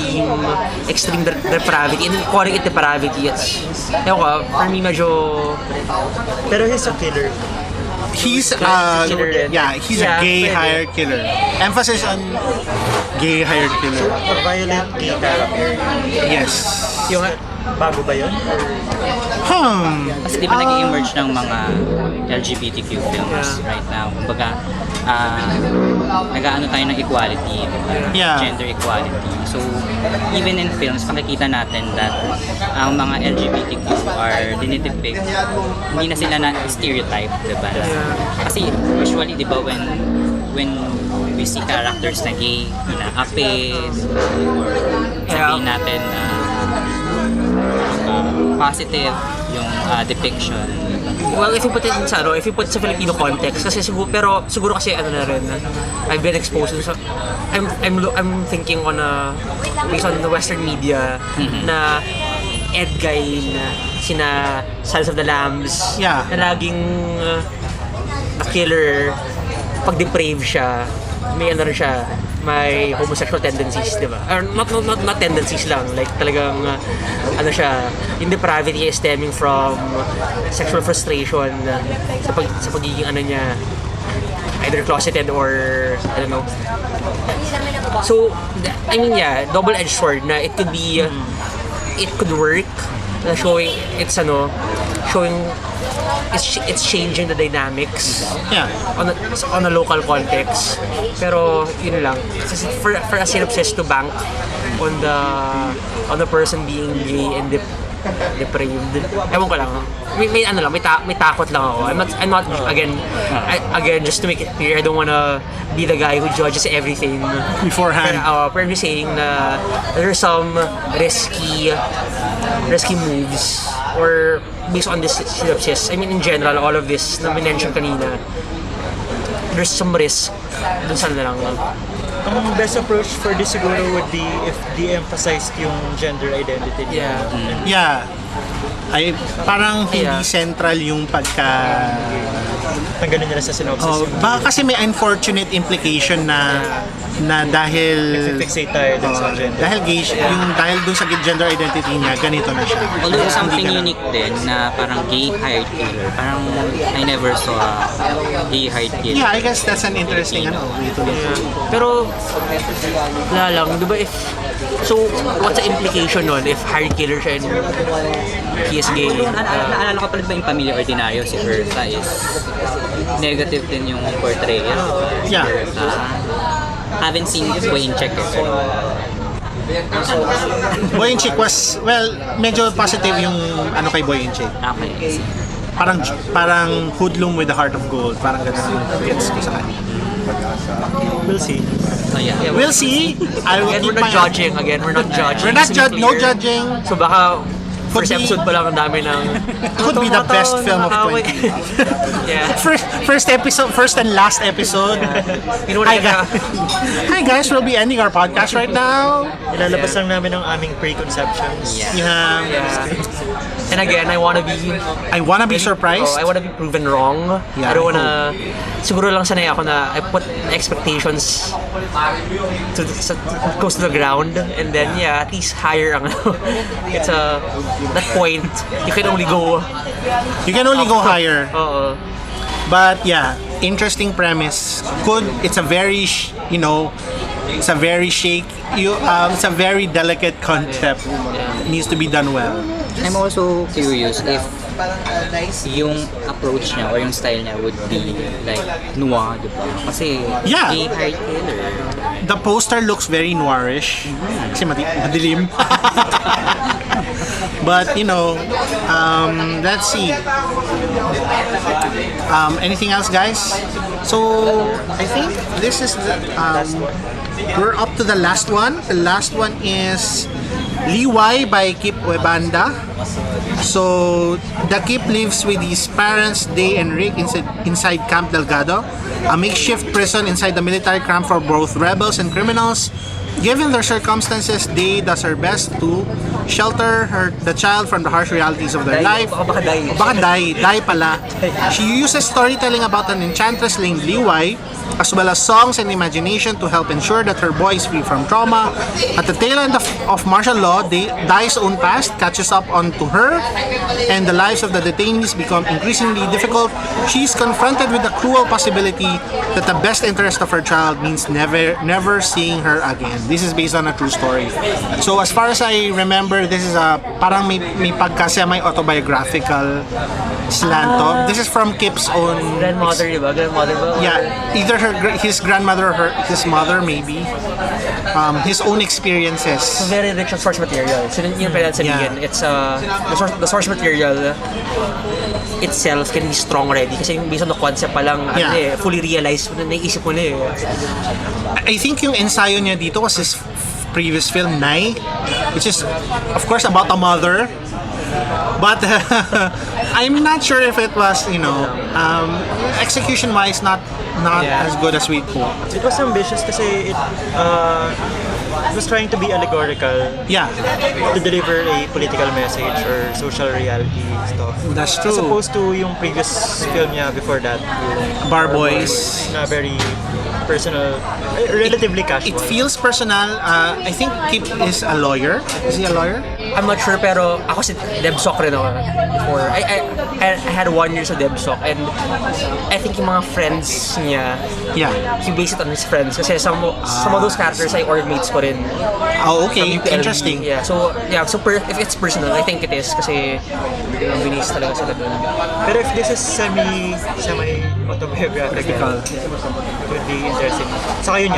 extreme depravity, and then calling it depravity, ewan ko, for me medyo, Pero he's a killer. he's killer din. he's a Yeah, gay pwede. hired killer. Emphasis on gay hired killer. A violent gay character. Yes. Yung bago ba yun? Kasi di ba nag-emerge ng mga LGBTQ films right now? Kumbaga, nag-aano tayo ng equality, Yeah. gender equality. So, even in films, makikita natin that ang mga LGBTQ are dinidepict, hindi na sila na stereotype, di ba? Kasi usually, di ba, when we see characters na gay, ape, or sabihin natin positive yung depiction. well, if you put it sa Filipino context, kasi siguro kasi na rin, I've been exposed to, I'm thinking based on the Western media, na Ed Gein, sina Sons of the Lambs, Yeah. na laging a killer, pag deprave siya, may rin siya, may homosexual tendencies, di ba? Or not tendencies lang, like talagang siya, yung depravity is stemming from sexual frustration sa pagiging niya, either closeted or I don't know. So, I mean, yeah, double-edged sword na it could be, it could work, showing it's changing the dynamics Yeah. on a local context. Pero yun lang, for a synopsis to bank on the person being gay and depraved, ewan ko lang, may takot lang ako. I'm not again, just to make it clear, I don't wanna be the guy who judges everything Beforehand. pero I'm just saying na there are some risky moves, or based on this synopsis, I mean in general, all of this na minention kanina, there's some risk dun sa lang. Ang best approach for this siguro would be if de-emphasized yung gender identity niya. Yeah. Ay parang hindi Yeah. central yung pagka Tanggalin nila sa synopsis. baka kasi may unfortunate implication na dahil Fixate tayo dun sa gender. dahil gay siya, yung dahil dun sa gender identity niya, ganito na siya. Although Hindi something ka na- unique din na parang gay hired killer. Parang I never saw a gay hired killer. Yeah, I guess that's an interesting way to look. Pero wala lang, di ba, so what's the implication nun if hired killer siya and he is gay? Naalala ko pala ba yung Pamilya Ordinaryo, si Eartha is negative din yung portrayal. Yeah. Haven't seen Boy in Check pero Boy in Chick was, well, medyo positive yung kay Boy in Chick. okay. Parang hoodlum with the heart of gold. Parang ganun ang gets ko sa kanya. We'll see. So yeah. We'll see. I will Again, keep we're not my judging. We're not judging. We're not Just to be no clear. judging. So baka first Could be- episode pa lang ang dami ng Could be the best film of nakakaway. 20. Yeah. First and last episode. You know what Hi guys. Hi guys, we'll be ending our podcast right now. Ilalabas lang namin ang aming preconceptions. Yeah. Yeah. Yeah. And again, I wanna be surprised. I wanna be proven wrong. Yeah, I don't I wanna... Siguro lang sanay ako na I put expectations close to the ground, and then at least higher ang it's that point you can only go higher. Oo. But yeah, interesting premise. It's a very it's a very it's a very delicate concept. It needs to be done well. I'm also curious if yung approach niya or yung style niya would be like noir, diba? Kasi Yeah. gay heart killer. The poster looks very noirish. Kasi madilim. But let's see. Anything else, guys? So I think this is we're up to the last one. The last one is Liwai by Kip Webanda. So the Kip lives with his parents, Day and Rick, inside Camp Delgado, a makeshift prison inside the military camp for both rebels and criminals. Given their circumstances, Day does her best to shelter the child from the harsh realities of their life. Baka Die pala. She uses storytelling about an enchantress named Liwai, as well as songs and imagination to help ensure that her boy is free from trauma. At the tail end of martial law, Dai's own past catches up onto her, and the lives of the detainees become increasingly difficult. She's confronted with the cruel possibility that the best interest of her child means never seeing her again. This is based on a true story. So as far as I remember, this is parang may pagka semi-autobiographical slant to. This is from Kip's own grandmother, diba? Grandmother ba? Yeah, either his grandmother or his mother, maybe. His own experiences. So very rich on source material. So yung kailangan sabihin, it's the source material itself can be strong already kasi based on the concept pa lang fully realized na naisip mo na I think yung ensayo niya dito was his previous film, Nai, which is of course about a mother. But I'm not sure if it was, execution-wise, not as good as we hoped. It was ambitious kasi it was trying to be allegorical. Yeah, To deliver a political message or social reality stuff. that's true. As opposed to yung previous film niya before that, yung Bar Boys. na very personal, relatively casual. It feels personal. I think Kip is a lawyer. Is he a lawyer? I'm not sure, pero ako si DebSoc rin ako before. I had 1 year sa DebSoc, and I think yung mga friends niya, Yeah. he based it on his friends kasi some of those characters ay old mates ko rin. Oh, okay. From UPLB. Interesting. Yeah, so if it's personal, I think it is kasi binis talaga sila dun. Pero if this is semi-autobiographical, it would be interesting. Saka yun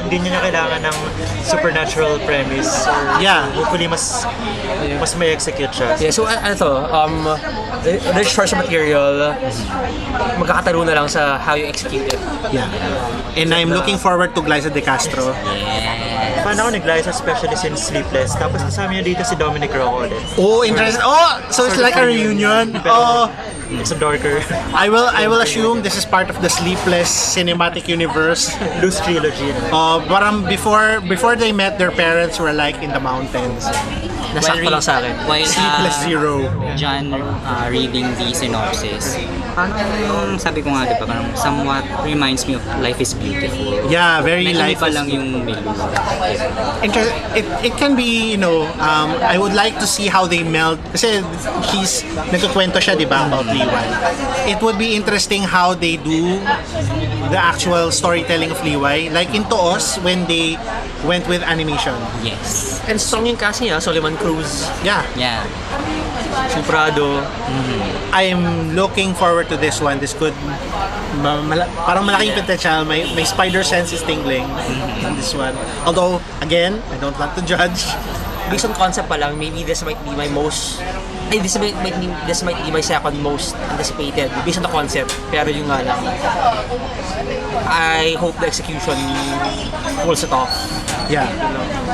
hindi niya kailangan ng supernatural premise or hopefully mas may execute siya. Yeah, so ano to, rich source material, magkakataro na lang sa how you execute it. Yeah. And I'm looking forward to Glyza De Castro. Fan ako ni Glyza, especially since Sleepless. Tapos kasama niya dito si Dominic Rocco ulit. Oh, interesting. Oh, so it's like a reunion. Oh, It's a darker, I will assume this is part of the Sleepless cinematic universe. loose trilogy. Parang before they met, their parents were like in the mountains. Nasakto lang sa akin. While Sleepless Zero. John reading the synopsis, parang sabi ko nga, diba, parang somewhat reminds me of Life is Beautiful. Yeah, very Naiiba life pa is- lang yung melu. It can be, I would like to see how they meld. Kasi nagkukwento siya, di ba, about Liwai. It would be interesting how they do the actual storytelling of Liwai. Like in Toos, when they went with animation. Yes. And strong yung kasi niya, Soliman Cruz, Yeah. Yeah. Prado. I'm looking forward to this one. This could parang malaking potential. My spider sense is tingling in this one. Although again, I don't want to judge. Based on concept pa lang, maybe this might be my my second most anticipated based on the concept. Pero yung nga lang, I hope the execution pulls it off. Yeah.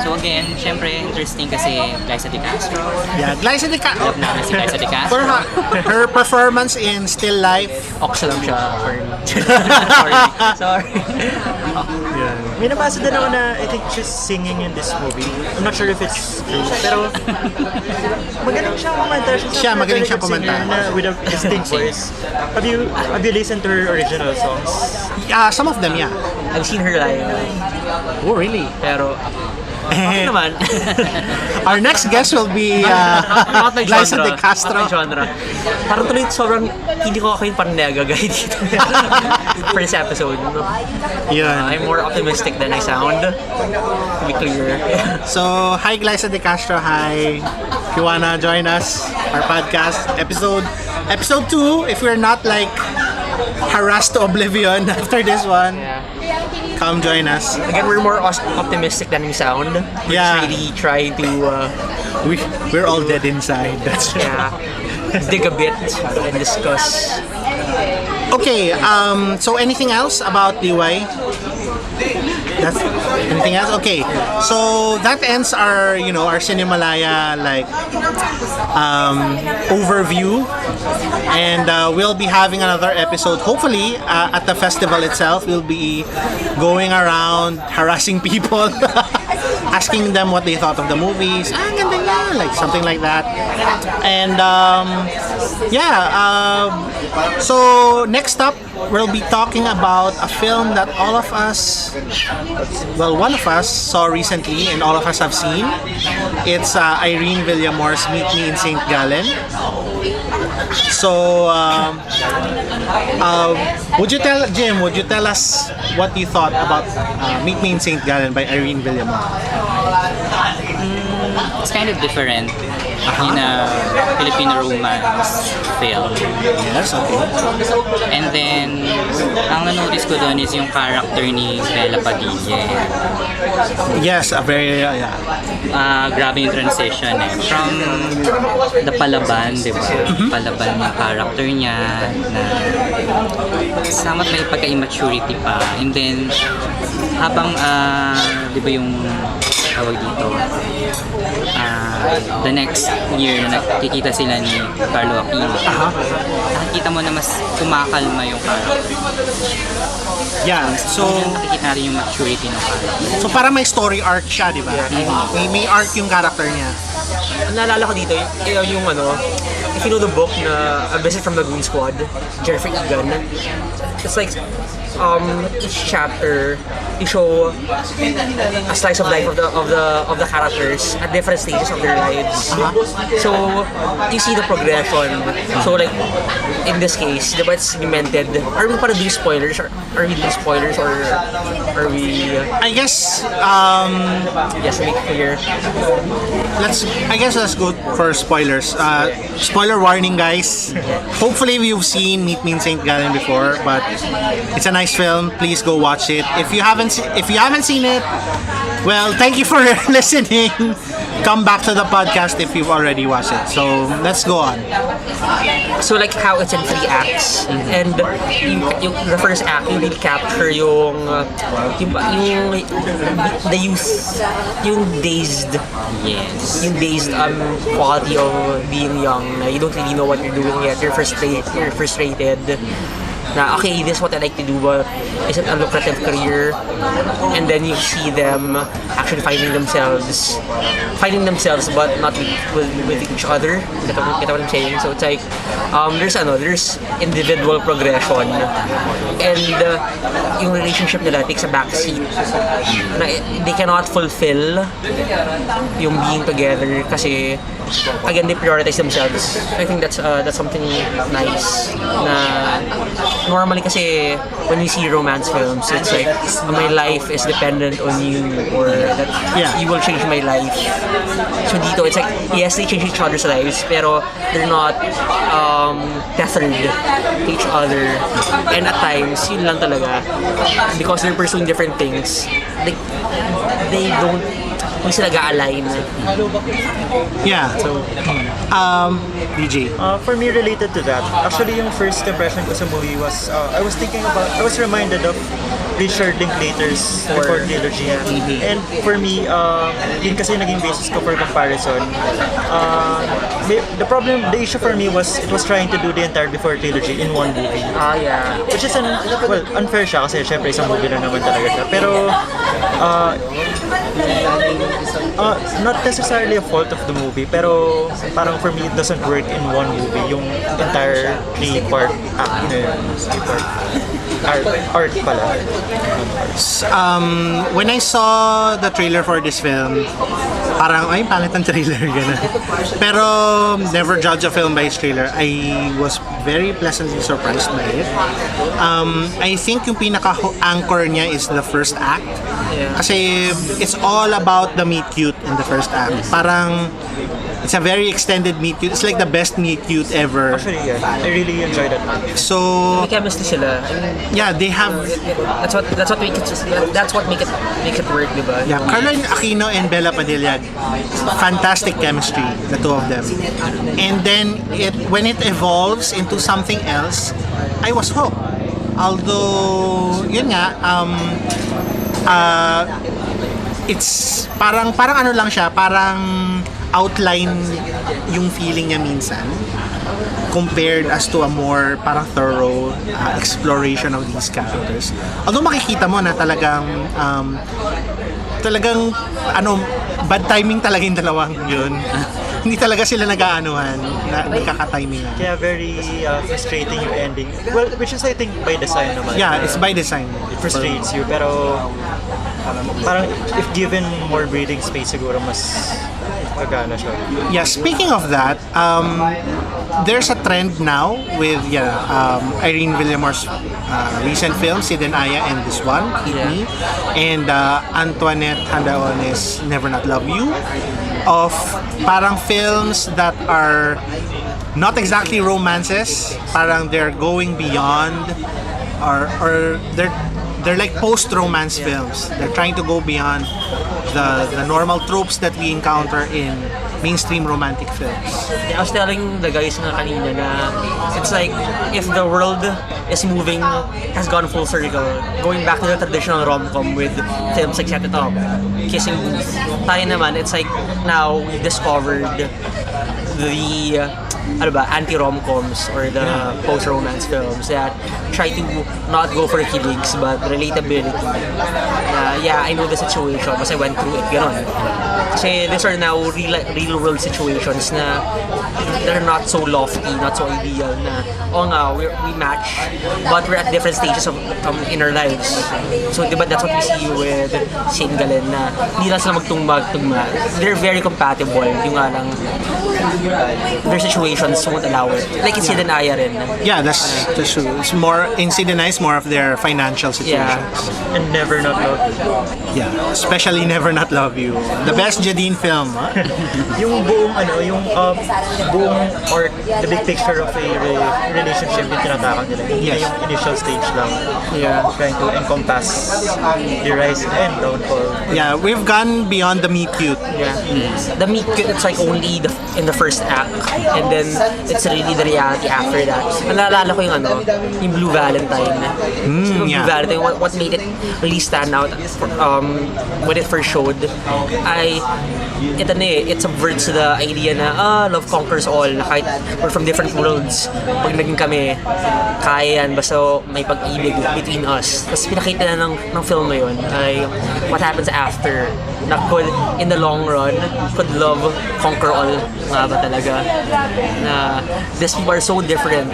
So again, syempre interesting kasi Glyza De Castro. Yeah, Glyza De Castro. Love namin si Glyza De Castro. For her performance in Still Life. Ox lang siya. Sorry. May nabasa din ako na I think she's singing in this movie. I'm not sure if it's true. Pero magaling siyang kumanta. Siya, magaling siyang kumanta. With a distinct voice. Have you listened to her original songs? Some of them, yeah. I've seen her live. Oh, really? Pero, okay naman. Our next guest will be Not my Liza genre. De Castro. Not my genre. Parang tuloy sobrang hindi ko ako yung panega guy dito. For this episode. Yun. I'm more optimistic than I sound. To be clear. So, hi Liza De Castro, hi. If you wanna join us, our podcast, episode 2, if we're not like harassed to oblivion after this one, come join us. Again, we're more optimistic than we sound. We Yeah. really try to We're all dead inside. That's dig a bit and discuss. Okay, so anything else about DY? That's anything else? Okay. So that ends our, our Cinemalaya overview. And we'll be having another episode. Hopefully, at the festival itself, we'll be going around harassing people, asking them what they thought of the movies. Ganda nga, like something like that. And so next up, we'll be talking about a film that all of us, well, one of us saw recently and all of us have seen. It's Irene Villamor's Meet Me in St. Gallen. So, would you tell us what you thought about Meet Me in St. Gallen by Irene Villamor? It's kind of different in a Filipino romance film. Yes, okay. And then, ang na-notice ko doon is yung character ni Bella Padilla. Yes, a very, Grabe yung transition eh. From the Palaban, di ba? Palaban yung character niya na samat may pagka-immaturity pa. And then, habang, di ba yung tawag dito, the next year na nakikita sila ni Carlo Aquino, nakikita mo na mas kumakalma yung character. Yeah, so Nakikita natin yung maturity ng character. so para may story arc siya, di ba? May arc yung character niya. Ang naalala ko dito, yung if you know the book na A Visit from the Goon Squad, Jeffrey Egan, it's like each chapter you show a slice of life of the characters at different stages of their lives. So you see the progression. So like in this case, diba it's cemented. Are we para do spoilers? Are we doing spoilers or are we? I guess Yes, make it clear. let's go for spoilers. Spoiler warning, guys. Hopefully you've seen Meet Me in St. Gallen before, but it's a nice film. Please go watch it. If you haven't seen it, well, thank you for listening. Come back to the podcast if you've already watched it. So let's go on. So like how it's in 3 acts, and the first act you really capture yung the youth, yung dazed quality of being young. Na you don't really know what you're doing yet. You're frustrated. Na okay, this is what I like to do, but is it a lucrative career? And then you see them actually finding themselves but not with each other. Get what I'm saying? So it's like there's individual progression, and yung relationship nila takes a backseat. Na they cannot fulfill yung being together kasi again they prioritize themselves. I think that's something nice na normally kasi when we see romance films, it's like my life is dependent on you or that you will change my life. So dito, it's like yes, they change each other's lives pero they're not tethered to each other. And at times, yun lang talaga because they're pursuing different things. They don't hindi sila ga-align. Yeah. So, DJ. For me, related to that, actually yung first impression ko sa movie was, I was reminded of Richard Linklaters before trilogy. And for me, yun kasi naging basis ko for comparison. The issue for me was it was trying to do the entire before trilogy in one movie. Yeah. Which is unfair siya kasi syempre isang movie lang naman talaga siya. Pero not necessarily a fault of the movie, pero parang for me it doesn't work in one movie yung entire three-part act na yun. Art pala. When I saw the trailer for this film, parang, ay, pangit ang trailer, gano'n. Pero, never judge a film by its trailer. I was very pleasantly surprised by it. I think yung pinaka-anchor niya is the first act. Kasi, it's all about the meet cute in the first act. Parang, it's a very extended meet cute. It's like the best meet cute ever. Actually, yeah. I really enjoyed it. So, May chemistry sila. yeah, they have... That's what makes it work, di ba? Yeah, Caroline Aquino and Bella Padilla, fantastic chemistry, the two of them. And then when it evolves into something else, I was hooked. Although, yun nga, it's parang ano lang siya, parang outline yung feeling niya minsan compared as to a more parang thorough exploration of these characters. Although makikita mo na talagang bad timing talaga yung dalawang yun. Hindi talaga sila nag-aanuhan, nagkaka-timing. Kaya very frustrating yung ending. Well, which is I think by design naman. Yeah, it's by design. It frustrates you, pero parang if given more breathing space siguro mas gagana siya. Yeah, speaking of that, there's a trend now with Irene Villamor's recent film, Sid and Aya, and this one, Hit Me, and Antoinette Handaone's Never Not Love You, of parang films that are not exactly romances, parang they're going beyond, or they're like post-romance films. They're trying to go beyond the normal tropes that we encounter in mainstream romantic films. I was telling the guys nga kanina na it's like if the world is moving, has gone full circle, going back to the traditional rom-com with films like Set It Up, Kissing Booth. Tayo naman, it's like now we've discovered the anti-rom-coms or the post-romance films that try to not go for kiligs but relatability. I know the situation because I went through it, ganon. Kasi these are now real world situations na they're not so lofty, not so ideal na we match but we're at different stages of in our lives. So diba that's what we see with Saint Gallen na hindi lang sila magtugma. They're very compatible. Yung nga lang their situations won't allow it. Like in Sid and Aya rin. Yeah, that's true. It's more in Sid and Aya, it's more of their financial situations. And Never Not Love You. Yeah, especially Never Not Love You. The best Jadine film. Huh? Yung buong buong arc, the big picture of a relationship yung tinatakang nila. Hindi Yes. yung initial stage lang. Yeah. Trying to encompass the rise and downfall. Yeah, we've gone beyond the meet cute. Yeah. The meet cute, it's like only in the first act, and then it's really the reality after that. Naalala ko yung Blue Valentine. Blue Valentine, what made it really stand out when it first showed, it subverts the idea na love conquers all, na kahit we're from different worlds, pag naging kami, kaya yan, basta may pag-ibig between us. Tapos pinakita na ng film na yun ay what happens after, na could, in the long run, could love conquer all nga ba talaga, na these people are so different,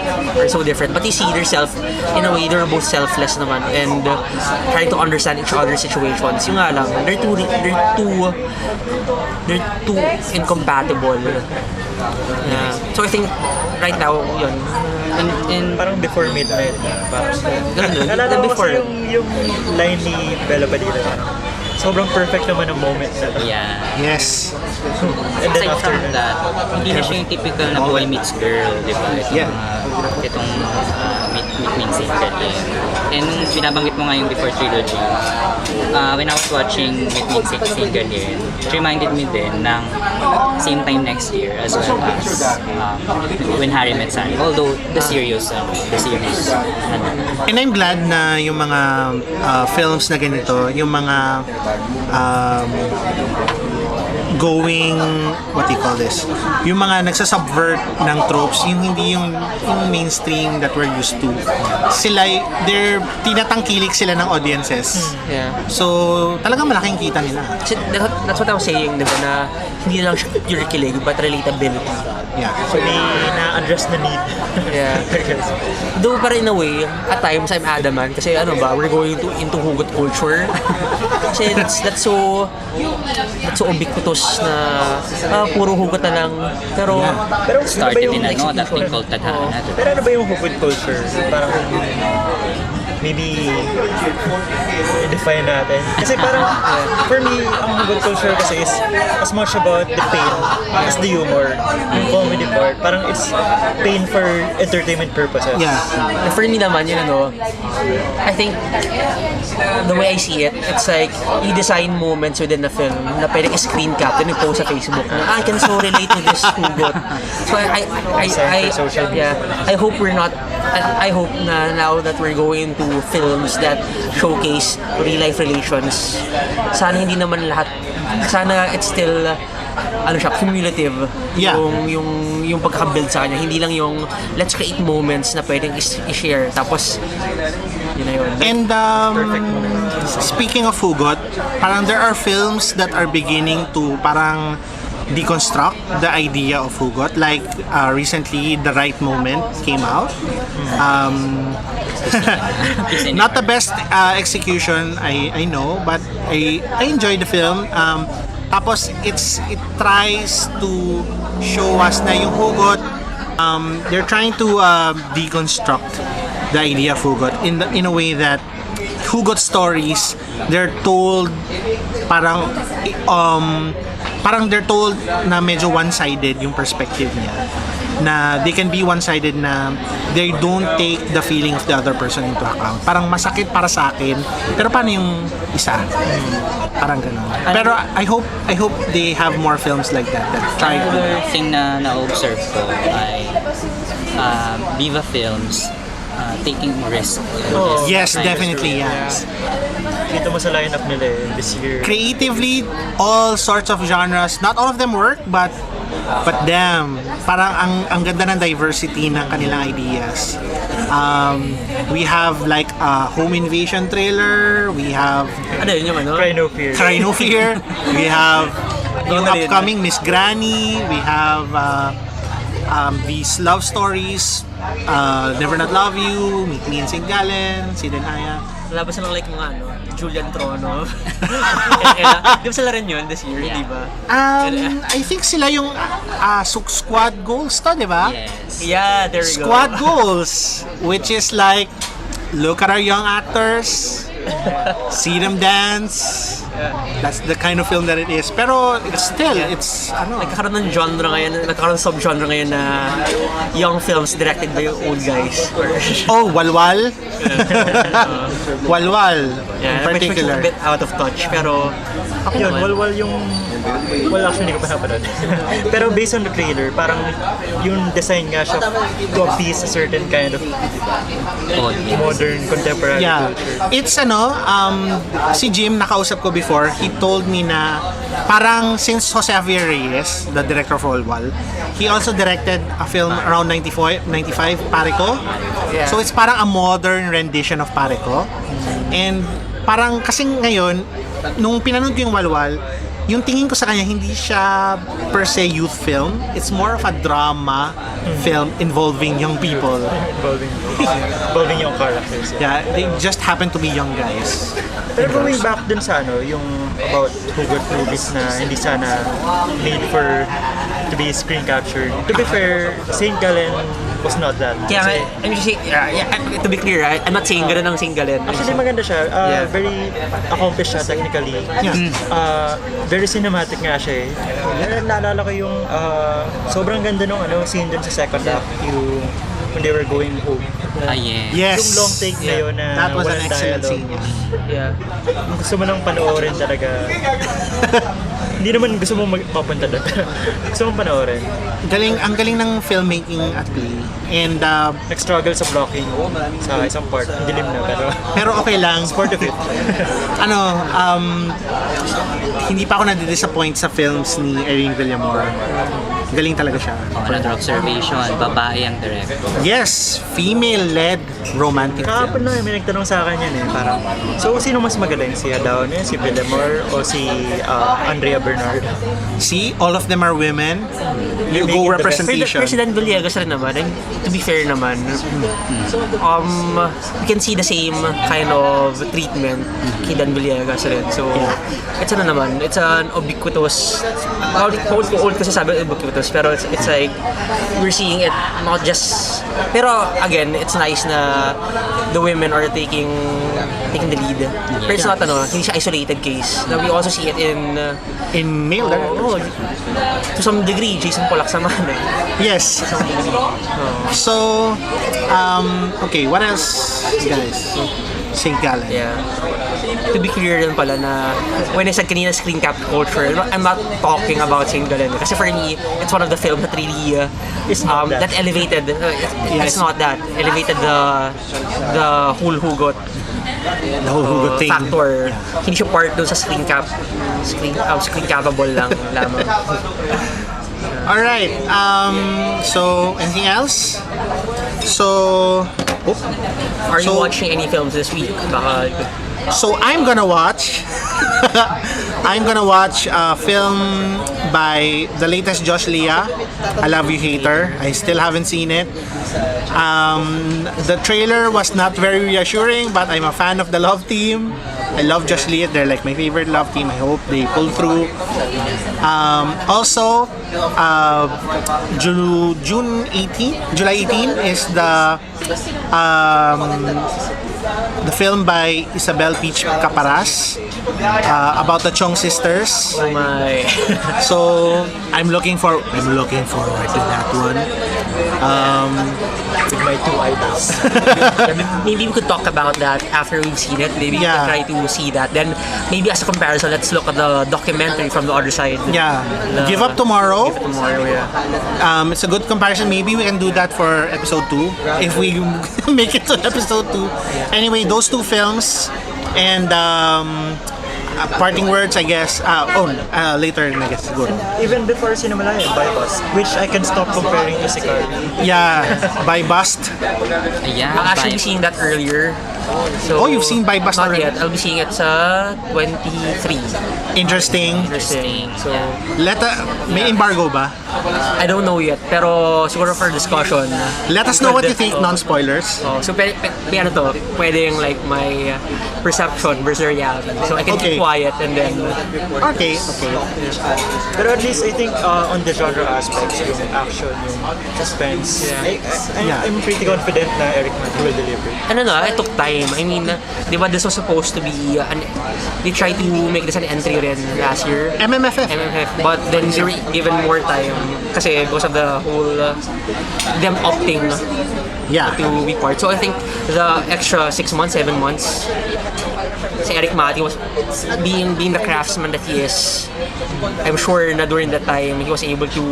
but you see themselves, in a way, they're both selfless naman and trying to understand each other's situations. Yung nga lang, they're too incompatible. Yeah. So I think right now, yun. Parang before midnight. Ganun. Naalala ko Before. kasi yung line ni Bella Padilla. Sobrang perfect naman ang moment na to. Yeah. Yes. And then Aside after from that, hindi na siya yung typical na boy meets girl, di ba? Yeah. Itong between Saint Gallen. And nung binabanggit mo nga yung before trilogy, when I was watching between Saint Gallen, it reminded me din ng same time next year as well as When Harry Met Sally. Although the series. And I'm glad na yung mga films na ganito, yung mga going, what do you call this? Yung mga nagsasubvert ng tropes, yung hindi yung mainstream that we're used to. Sila, tinatangkilik sila ng audiences. Yeah. So, talagang malaking kita nila. That's what I was saying, diba, na hindi lang siya pure kilig, but relatability. Yeah. So may na-address na need. Yeah. Though para in a way, at times I'm adamant kasi we're going into hugot culture. Kasi that's so ubiquitous na puro hugot na lang. Pero Started in that thing called Tadhana. Pero ano ba yung hugot culture? Parang maybe define natin. Kasi parang for me, ang hugot culture kasi is as much about the pain as the humor. Yung comedy part, parang it's pain for entertainment purposes. Yeah. for me naman, I think the way I see it, it's like you design moments within the film na pwedeng screen cap and post sa Facebook na I can so relate to this hugot. So I hope we're not. I hope na now that we're going to films that showcase real life relations, sana hindi naman lahat, sana it's still cumulative. Yeah. Yung pagkakabuild sa kanya, hindi lang yung let's create moments na pwedeng i-share tapos yun na yun. And speaking of hugot, parang there are films that are beginning to parang deconstruct the idea of hugot. Like recently, The Right Moment came out. Not the best execution, I know, but I enjoyed the film. Tapos it tries to show us na yung hugot, they're trying to deconstruct the idea of hugot in a way that hugot stories, they're told parang they're told na medyo one-sided yung perspective niya. Na they can be one-sided na they don't take the feeling of the other person into account. Parang masakit para sa akin, pero paano yung isa? Parang ganun. Pero I hope they have more films like that try to... Another thing na na-observe ko ay Viva Films taking risk. Yes, definitely, yes. Dito mo sa lineup nila this year. Creatively, all sorts of genres, not all of them work, but damn, parang ang ganda ng diversity ng kanilang ideas. We have like a home invasion trailer, we have Cry No Fear. Cry No Fear, we have yung upcoming Miss Granny, we have these love stories, Never Not Love You, Meet Me in St. Gallen, Cinemalaya. Labas na lang like mga Julian Trono. Di ba sila rin yun this year, di ba? I think sila yung squad goals to, di ba? Yes. Yeah, there we go. Squad goals, which is like, look at our young actors, see them dance. That's the kind of film that it is. Pero it's still, it's Nagkakaroon ng genre ngayon, nagkakaroon ng sub-genre ngayon na young films directed by old guys. Oh, Walwal. Walwal, in Which is particular. a bit out of touch, pero Yun, walwal yung... Well, actually, hindi ko pa napanood. Pero based on the trailer, parang yung design nga siya to appease a certain kind of modern, contemporary Yeah. culture. It's si Jim, nakausap ko before, he told me na parang since Jose Javier Reyes, the director of Walwal, he also directed a film around 95, Parico. Yeah. So it's parang a modern rendition of Parico. And parang kasi ngayon, nung pinanood ko yung Walwal, yung tingin ko sa kanya, hindi siya per se youth film. It's more of a drama film involving young people. Involving yung characters. Yeah, they just happen to be young guys. Pero going back dun sa yung about hugot movies na hindi sana made for to be screen captured. To be fair, St. Gallen was not that. kaya nga, I'm just saying, to be clear, I'm not saying gano'n ang St. Gallen. Actually, maganda siya. Very accomplished siya technically. Very cinematic nga siya eh. Naalala ko yung sobrang ganda nung scene dun sa second act. Yung when they were going home. Yes. Yes. Yung long take na yun na That was an walang excellent dialogue. scene. Yeah. Gusto mo nang panoorin talaga. Hindi naman gusto mo magpapunta doon. Gusto mong panoorin. Ang galing ng filmmaking at play. And Nag-struggle sa blocking sa isang part. Ang dilim na pero okay lang. part of it. Hindi pa ako nadi-disappoint sa films ni Irene Villamor. Galing talaga siya. Another observation, babae ang director. Yes, female-led romantic Kahapon film. na may nagtanong sa akin yan parang, so sino mas magaling? Si Adaon, si Villamor, o si Andrea Bernard? See, all of them are women. You They're go making the best. representation. President Villegas rin naman, and to be fair naman, you can see the same kind of treatment kay Dan Villegas rin. So, it's an ubiquitous, old kasi sabi ubiquitous, pero it's like, we're seeing it not just, pero again, it's nice na the women are taking the lead. Pero it's not, hindi siya isolated case. Now, we also see it In male directors. to some degree, Jason Polak sama na. Yes. So, okay, what else, guys? St. Gallen. Yeah. To be clear din pala na when I said kanina screen cap culture, I'm not talking about St. Gallen. Kasi for me, it's one of the films that really that elevated. It's not that elevated the whole hugot. The whole hugot thing. Factor. Hindi siya part dun sa screen capable lang lamang. All right. So, anything else? So, Are you So- watching any films this week? Baka So I'm gonna watch a film by the latest Josh Leah, I Love You Hater. I still haven't seen it. The trailer was not very reassuring, but I'm a fan of the Love Team. I love Josh Leah. They're like my favorite Love Team. I hope they pull through. Also, July 18 is the film by Isabel Peach Caparas about the Chong sisters. oh my. So I'm looking forward to that one. With my two idols. Maybe we could talk about that after we've seen it. Maybe we Yeah. can try to see that. Then maybe as a comparison, let's look at the documentary from the other side. Yeah, Give Up Tomorrow. Tomorrow, yeah. It's a good comparison. Maybe we can do that for episode 2 if we make it to episode 2. Anyway, those two films and parting words, I guess. Later, I guess. Good. Even before Cinemalaya, by bus, which I can stop comparing to Sicario. Yeah, by Bust. Yeah, I'll actually be seeing that earlier. So, Oh, you've seen By Bus Not already? yet. I'll be seeing it sa 23. Interesting. Interesting. So, May embargo ba? I don't know yet. Pero siguro for discussion. Let us know what you think, non-spoilers. So, pwedeng like my perception versus reality. So, I can Okay. keep quiet and then Okay. Pero at least I think on the genre aspects, yung action, yung suspense, I'm pretty confident na Eric Matthew will deliver. it took time. I mean, di ba this was supposed to be they tried to make this an entry rin last year. MMFF. But then they were given more time kasi because of the whole them opting Yeah. to be part. So I think the extra 6 months, 7 months, si Eric Mati was being the craftsman that he is. I'm sure na during that time he was able to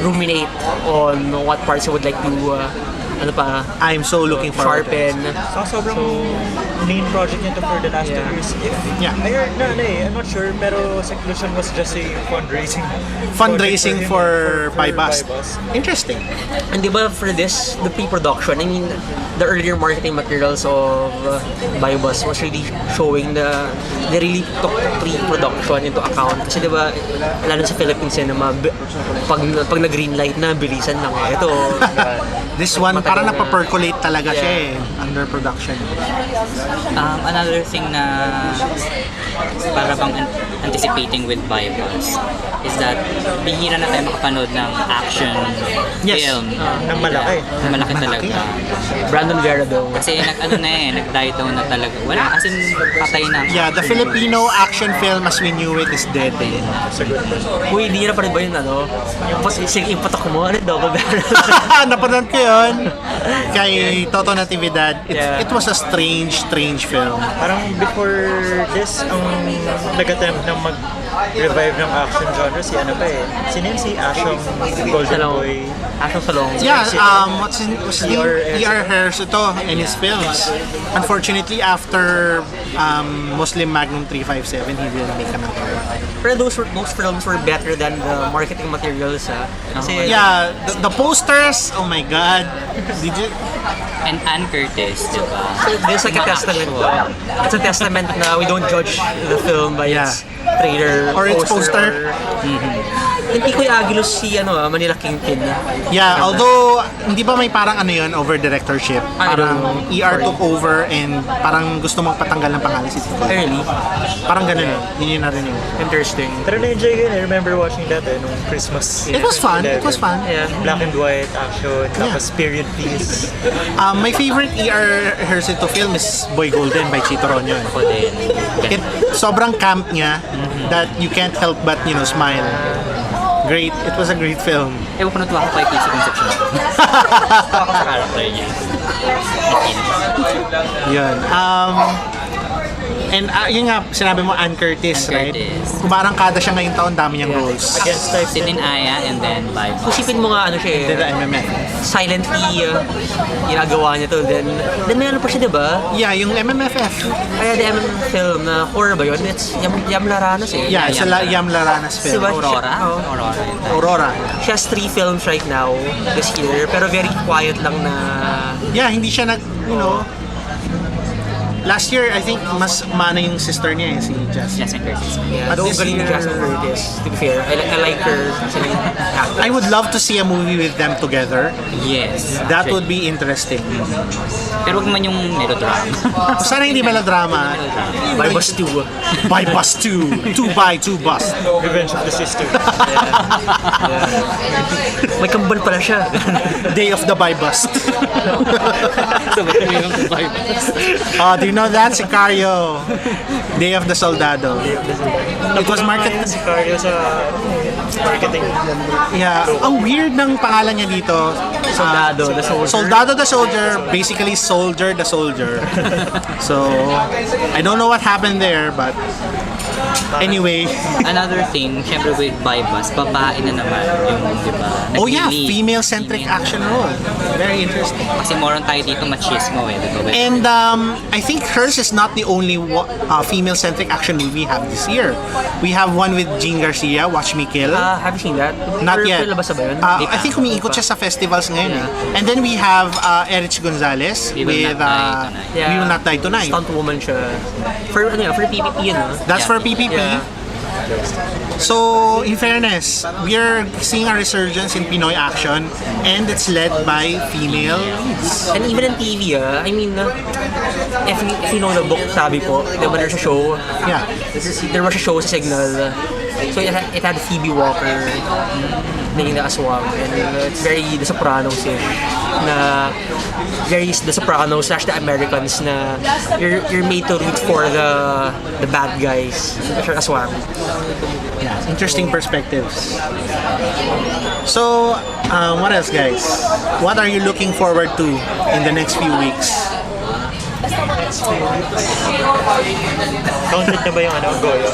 ruminate on what parts he would like to I'm so looking forward to it. sharpen. So sobrang main project niya to for the last 2 years. Yeah. I heard I'm not sure, pero Seclusion was just a fundraising for By Bus. Bus. Interesting. And di ba for this, the pre-production, I mean, the earlier marketing materials of Biobus was really showing they really took pre-production into account. Kasi di ba, lalo sa Philippine cinema, pag nag-green light na, bilisan lang. Ito, This one parang napapercolate talaga siya under production. Another thing na para bang anticipating with Bibles is that bihira na tayo makapanood ng action film. Nang malaki. Malaki talaga. Brandon Vera daw. Kasi nag-die down na talaga. Wala, as in patay na. Yeah, the Filipino action film as we knew it is dead. Uy, hindi na pa rin ba yun, ano? Yung patok mo, ano, double barrel. Napanood ko yun kay Toto Natividad. It was a strange film. Parang before this, ang nag-attempt na mag-revive ng action genre si ano pa eh. Sino yun? Si Ashong Golden Salong. Boy. Ashong Salong. Yeah, what's his name? E.R. Harris ito in his films. Unfortunately, after Muslim Magnum 357, he didn't make another. Pero those films were better than the marketing materials, Kasi, Yeah, the posters, oh my God. Did you... And Ann Curtis, di ba? there's like a testament. It's a testament na we don't judge the film by its trailer Or its poster. Hindi ko i-agilos si Manila Kingpin. Yeah, although hindi ba may parang ano yun, over directorship? I don't Parang know. ER took over and parang gusto magpatanggal ng pangalan si Tito. Early. Parang ganun eh. Yun na rin yun. Interesting. Pero na-enjoy ko yun. I remember watching that nung Christmas. It was fun. It was fun. Yeah. Black and white action, tapos period piece. My favorite ER Hercito film is Boy Golden by Chito Ronyo. Ako din. It sobrang camp niya that you can't help but, smile. Great. It was a great film. Ewan ko natuwa ko kay Casey Concepcion. Natuwa ko sa character niya. Yun. And yun nga, sinabi mo Ann Curtis, Ann right? Curtis. Kung parang kada siya ngayong taon, dami niyang roles. Against type. Si Din Aya and then Bible. Isipin mo nga siya Did the MMF. silently ginagawa niya to. Then may pa siya, di ba? Yeah, yung MMFF. Kaya the MM film na horror ba yun? It's Yam Laranas eh. Yeah, it's a Yam Laranas film. Diba? Aurora? Oh. Aurora. Aurora. She has 3 films right now this year, pero very quiet lang na. Yeah, hindi siya last year, I think, mas mana yung sister niya si Jasmine. Jasmine Curtis. Yeah, But though this galing ni year- Jasmine Curtis, to be fair. I like her. I would love to see a movie with them together. Yes. That actually. would be interesting. Pero wag naman yung melodrama. Sana hindi melodrama. By Bus 2. By Bus 2. 2x2 bus. Revenge of the Sister. May kambal pala siya. Day of the By Bus. Sabay kami ng Bible. Do you know that? Sicario. Day of the Soldado. It was marketed. Si Cario sa marketing. Yeah, ang weird ng pangalan niya dito. Soldado, the soldier. Soldado the Soldier, basically Soldier the Soldier. So, I don't know what happened there, but anyway. Another thing, syempre with Bybus, babae na naman yung, di ba? Oh yeah, nag-lead. female-centric Female. action role. Very interesting. Kasi moron tayo dito machismo di ba? And I think hers is not the only female-centric action movie we have this year. We have one with Jean Garcia, Watch Me Kill. Have you seen that? Not Or yet. Labas na ba yun? I think umiikot siya sa festivals ngayon. And then we have Erich Gonzalez We Will with Not Die Tonight. We Will Not Die Tonight. Stunt woman siya. For PPP yun, That's Yeah. for PPP. Yeah. So, in fairness, we are seeing a resurgence in Pinoy action and it's led by female leads. And even in TV, I mean, if you know the book, sabi po, diba there's a show, Yeah. there was a show sa Signal, so it had Phoebe Walker playing the aswang, and it's very The Sopranos-ish, na very The Sopranos / the Americans na you're made to root for the bad guys, which are aswang. Yeah, interesting perspectives. So, what else, guys? What are you looking forward to in the next few weeks? Counted na ba yung Goyo?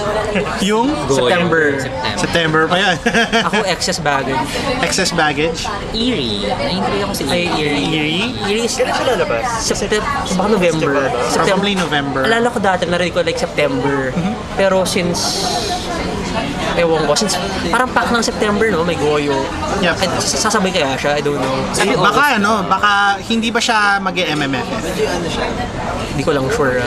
Yung September. September pa yan. Ako, excess baggage. Excess baggage. Eerie. Nahintay ako sa Ay, Eerie. Eerie. Iris, Kailan siya lalabas? baka November. Probably November. Alala ko dati, narinig ko like September. Pero since ewan ko, since parang pack ng September, no? May Goyo. Yep. At sasabay kaya siya? I don't know. Baka hindi ba siya mag-MMFF? Hindi ko lang sure.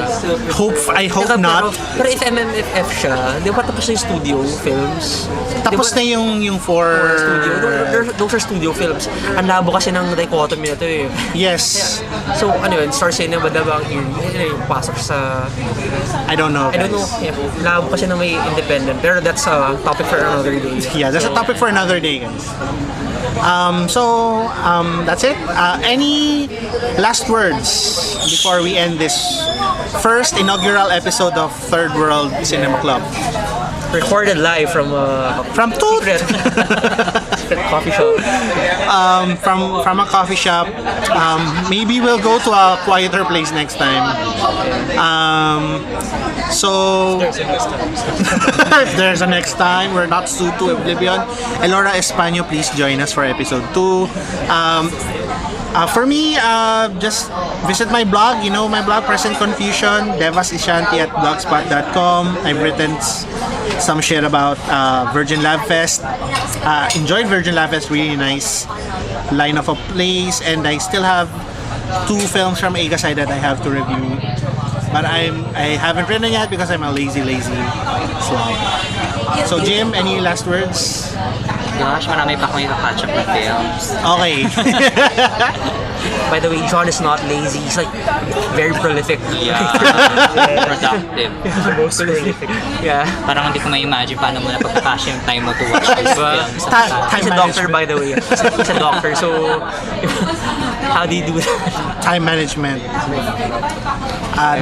I hope not. Pero if MMFF siya, di ba tapos na yung studio films? Tapos na yung for studio. Those are studio films. Ang labo kasi ng dichotomy na to eh. Yes. So ano yun, Star Cinema ba bang yun? Yung pasok sa... I don't know. I don't know. Yeah, labo kasi na may independent. Pero that's a topic for another day. Yeah, that's a topic for another day, guys. That's it. Any last words before we end this first inaugural episode of Third World Cinema Club? Recorded live from Toot! secret coffee shop. From a coffee shop. Maybe we'll go to a quieter place next time. If there's a next time, we're not sued to oblivion. Elora Espanyo, please join us for episode 2. For me, just visit my blog. You know my blog, Present Confusion, devasishanti@blogspot.com. I've written some shit about Virgin Lab Fest. Enjoyed Virgin Lab Fest, really nice line of plays, and I still have 2 films from Agasai that I have to review. But I haven't written yet because I'm a lazy slob. So Jim, any last words? Gosh, marami pa akong i-catch up ng films. Okay. By the way, John is not lazy. He's like very prolific. Yeah. Productive. Most prolific. Yeah. Parang hindi ko ma-imagine paano mo napagkakasya yung time mo to watch these films. He's a doctor, by the way. He's a doctor, so how do you do that? Time management.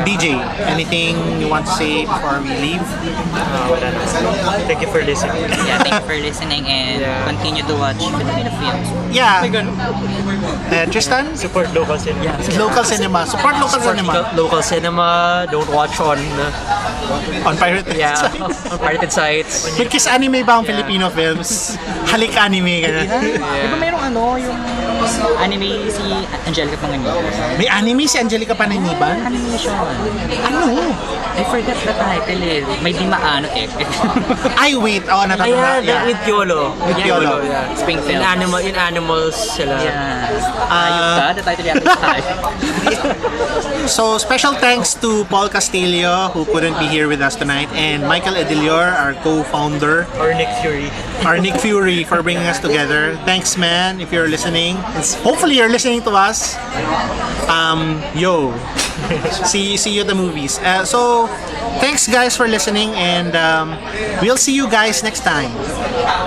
DJ, anything you want to say before we leave? Wala na. Thank you for listening. Yeah, thank you for listening and continue to watch Filipino films. Yeah. Tristan? Support local cinema. Local cinema. Support local cinema. Local cinema. Don't watch on Pirated sites. on pirated sites. May kiss anime ba ang Filipino films? Halik anime ka na. Di ba mayroong yung anime si Angelica Panganiban? May anime si Angelica Panganiban? Animation. Ano? I forgot the title eh. May di maano eh. Ay, wait. Natatanda. Ayan, with Piolo. With Piolo. Yeah. Springfield. In animals sila. Yeah. Ayun ka? The title yata sa tayo. So, special thanks to Paul Castillo, who couldn't be here with us tonight, and Michael Edilior, our co-founder. Or Nick Fury. Our Nick Fury, for bringing us together. Thanks, man, if you're listening. Hopefully, you're listening to us. Yo. See you at the movies. So, thanks, guys, for listening, and we'll see you guys next time.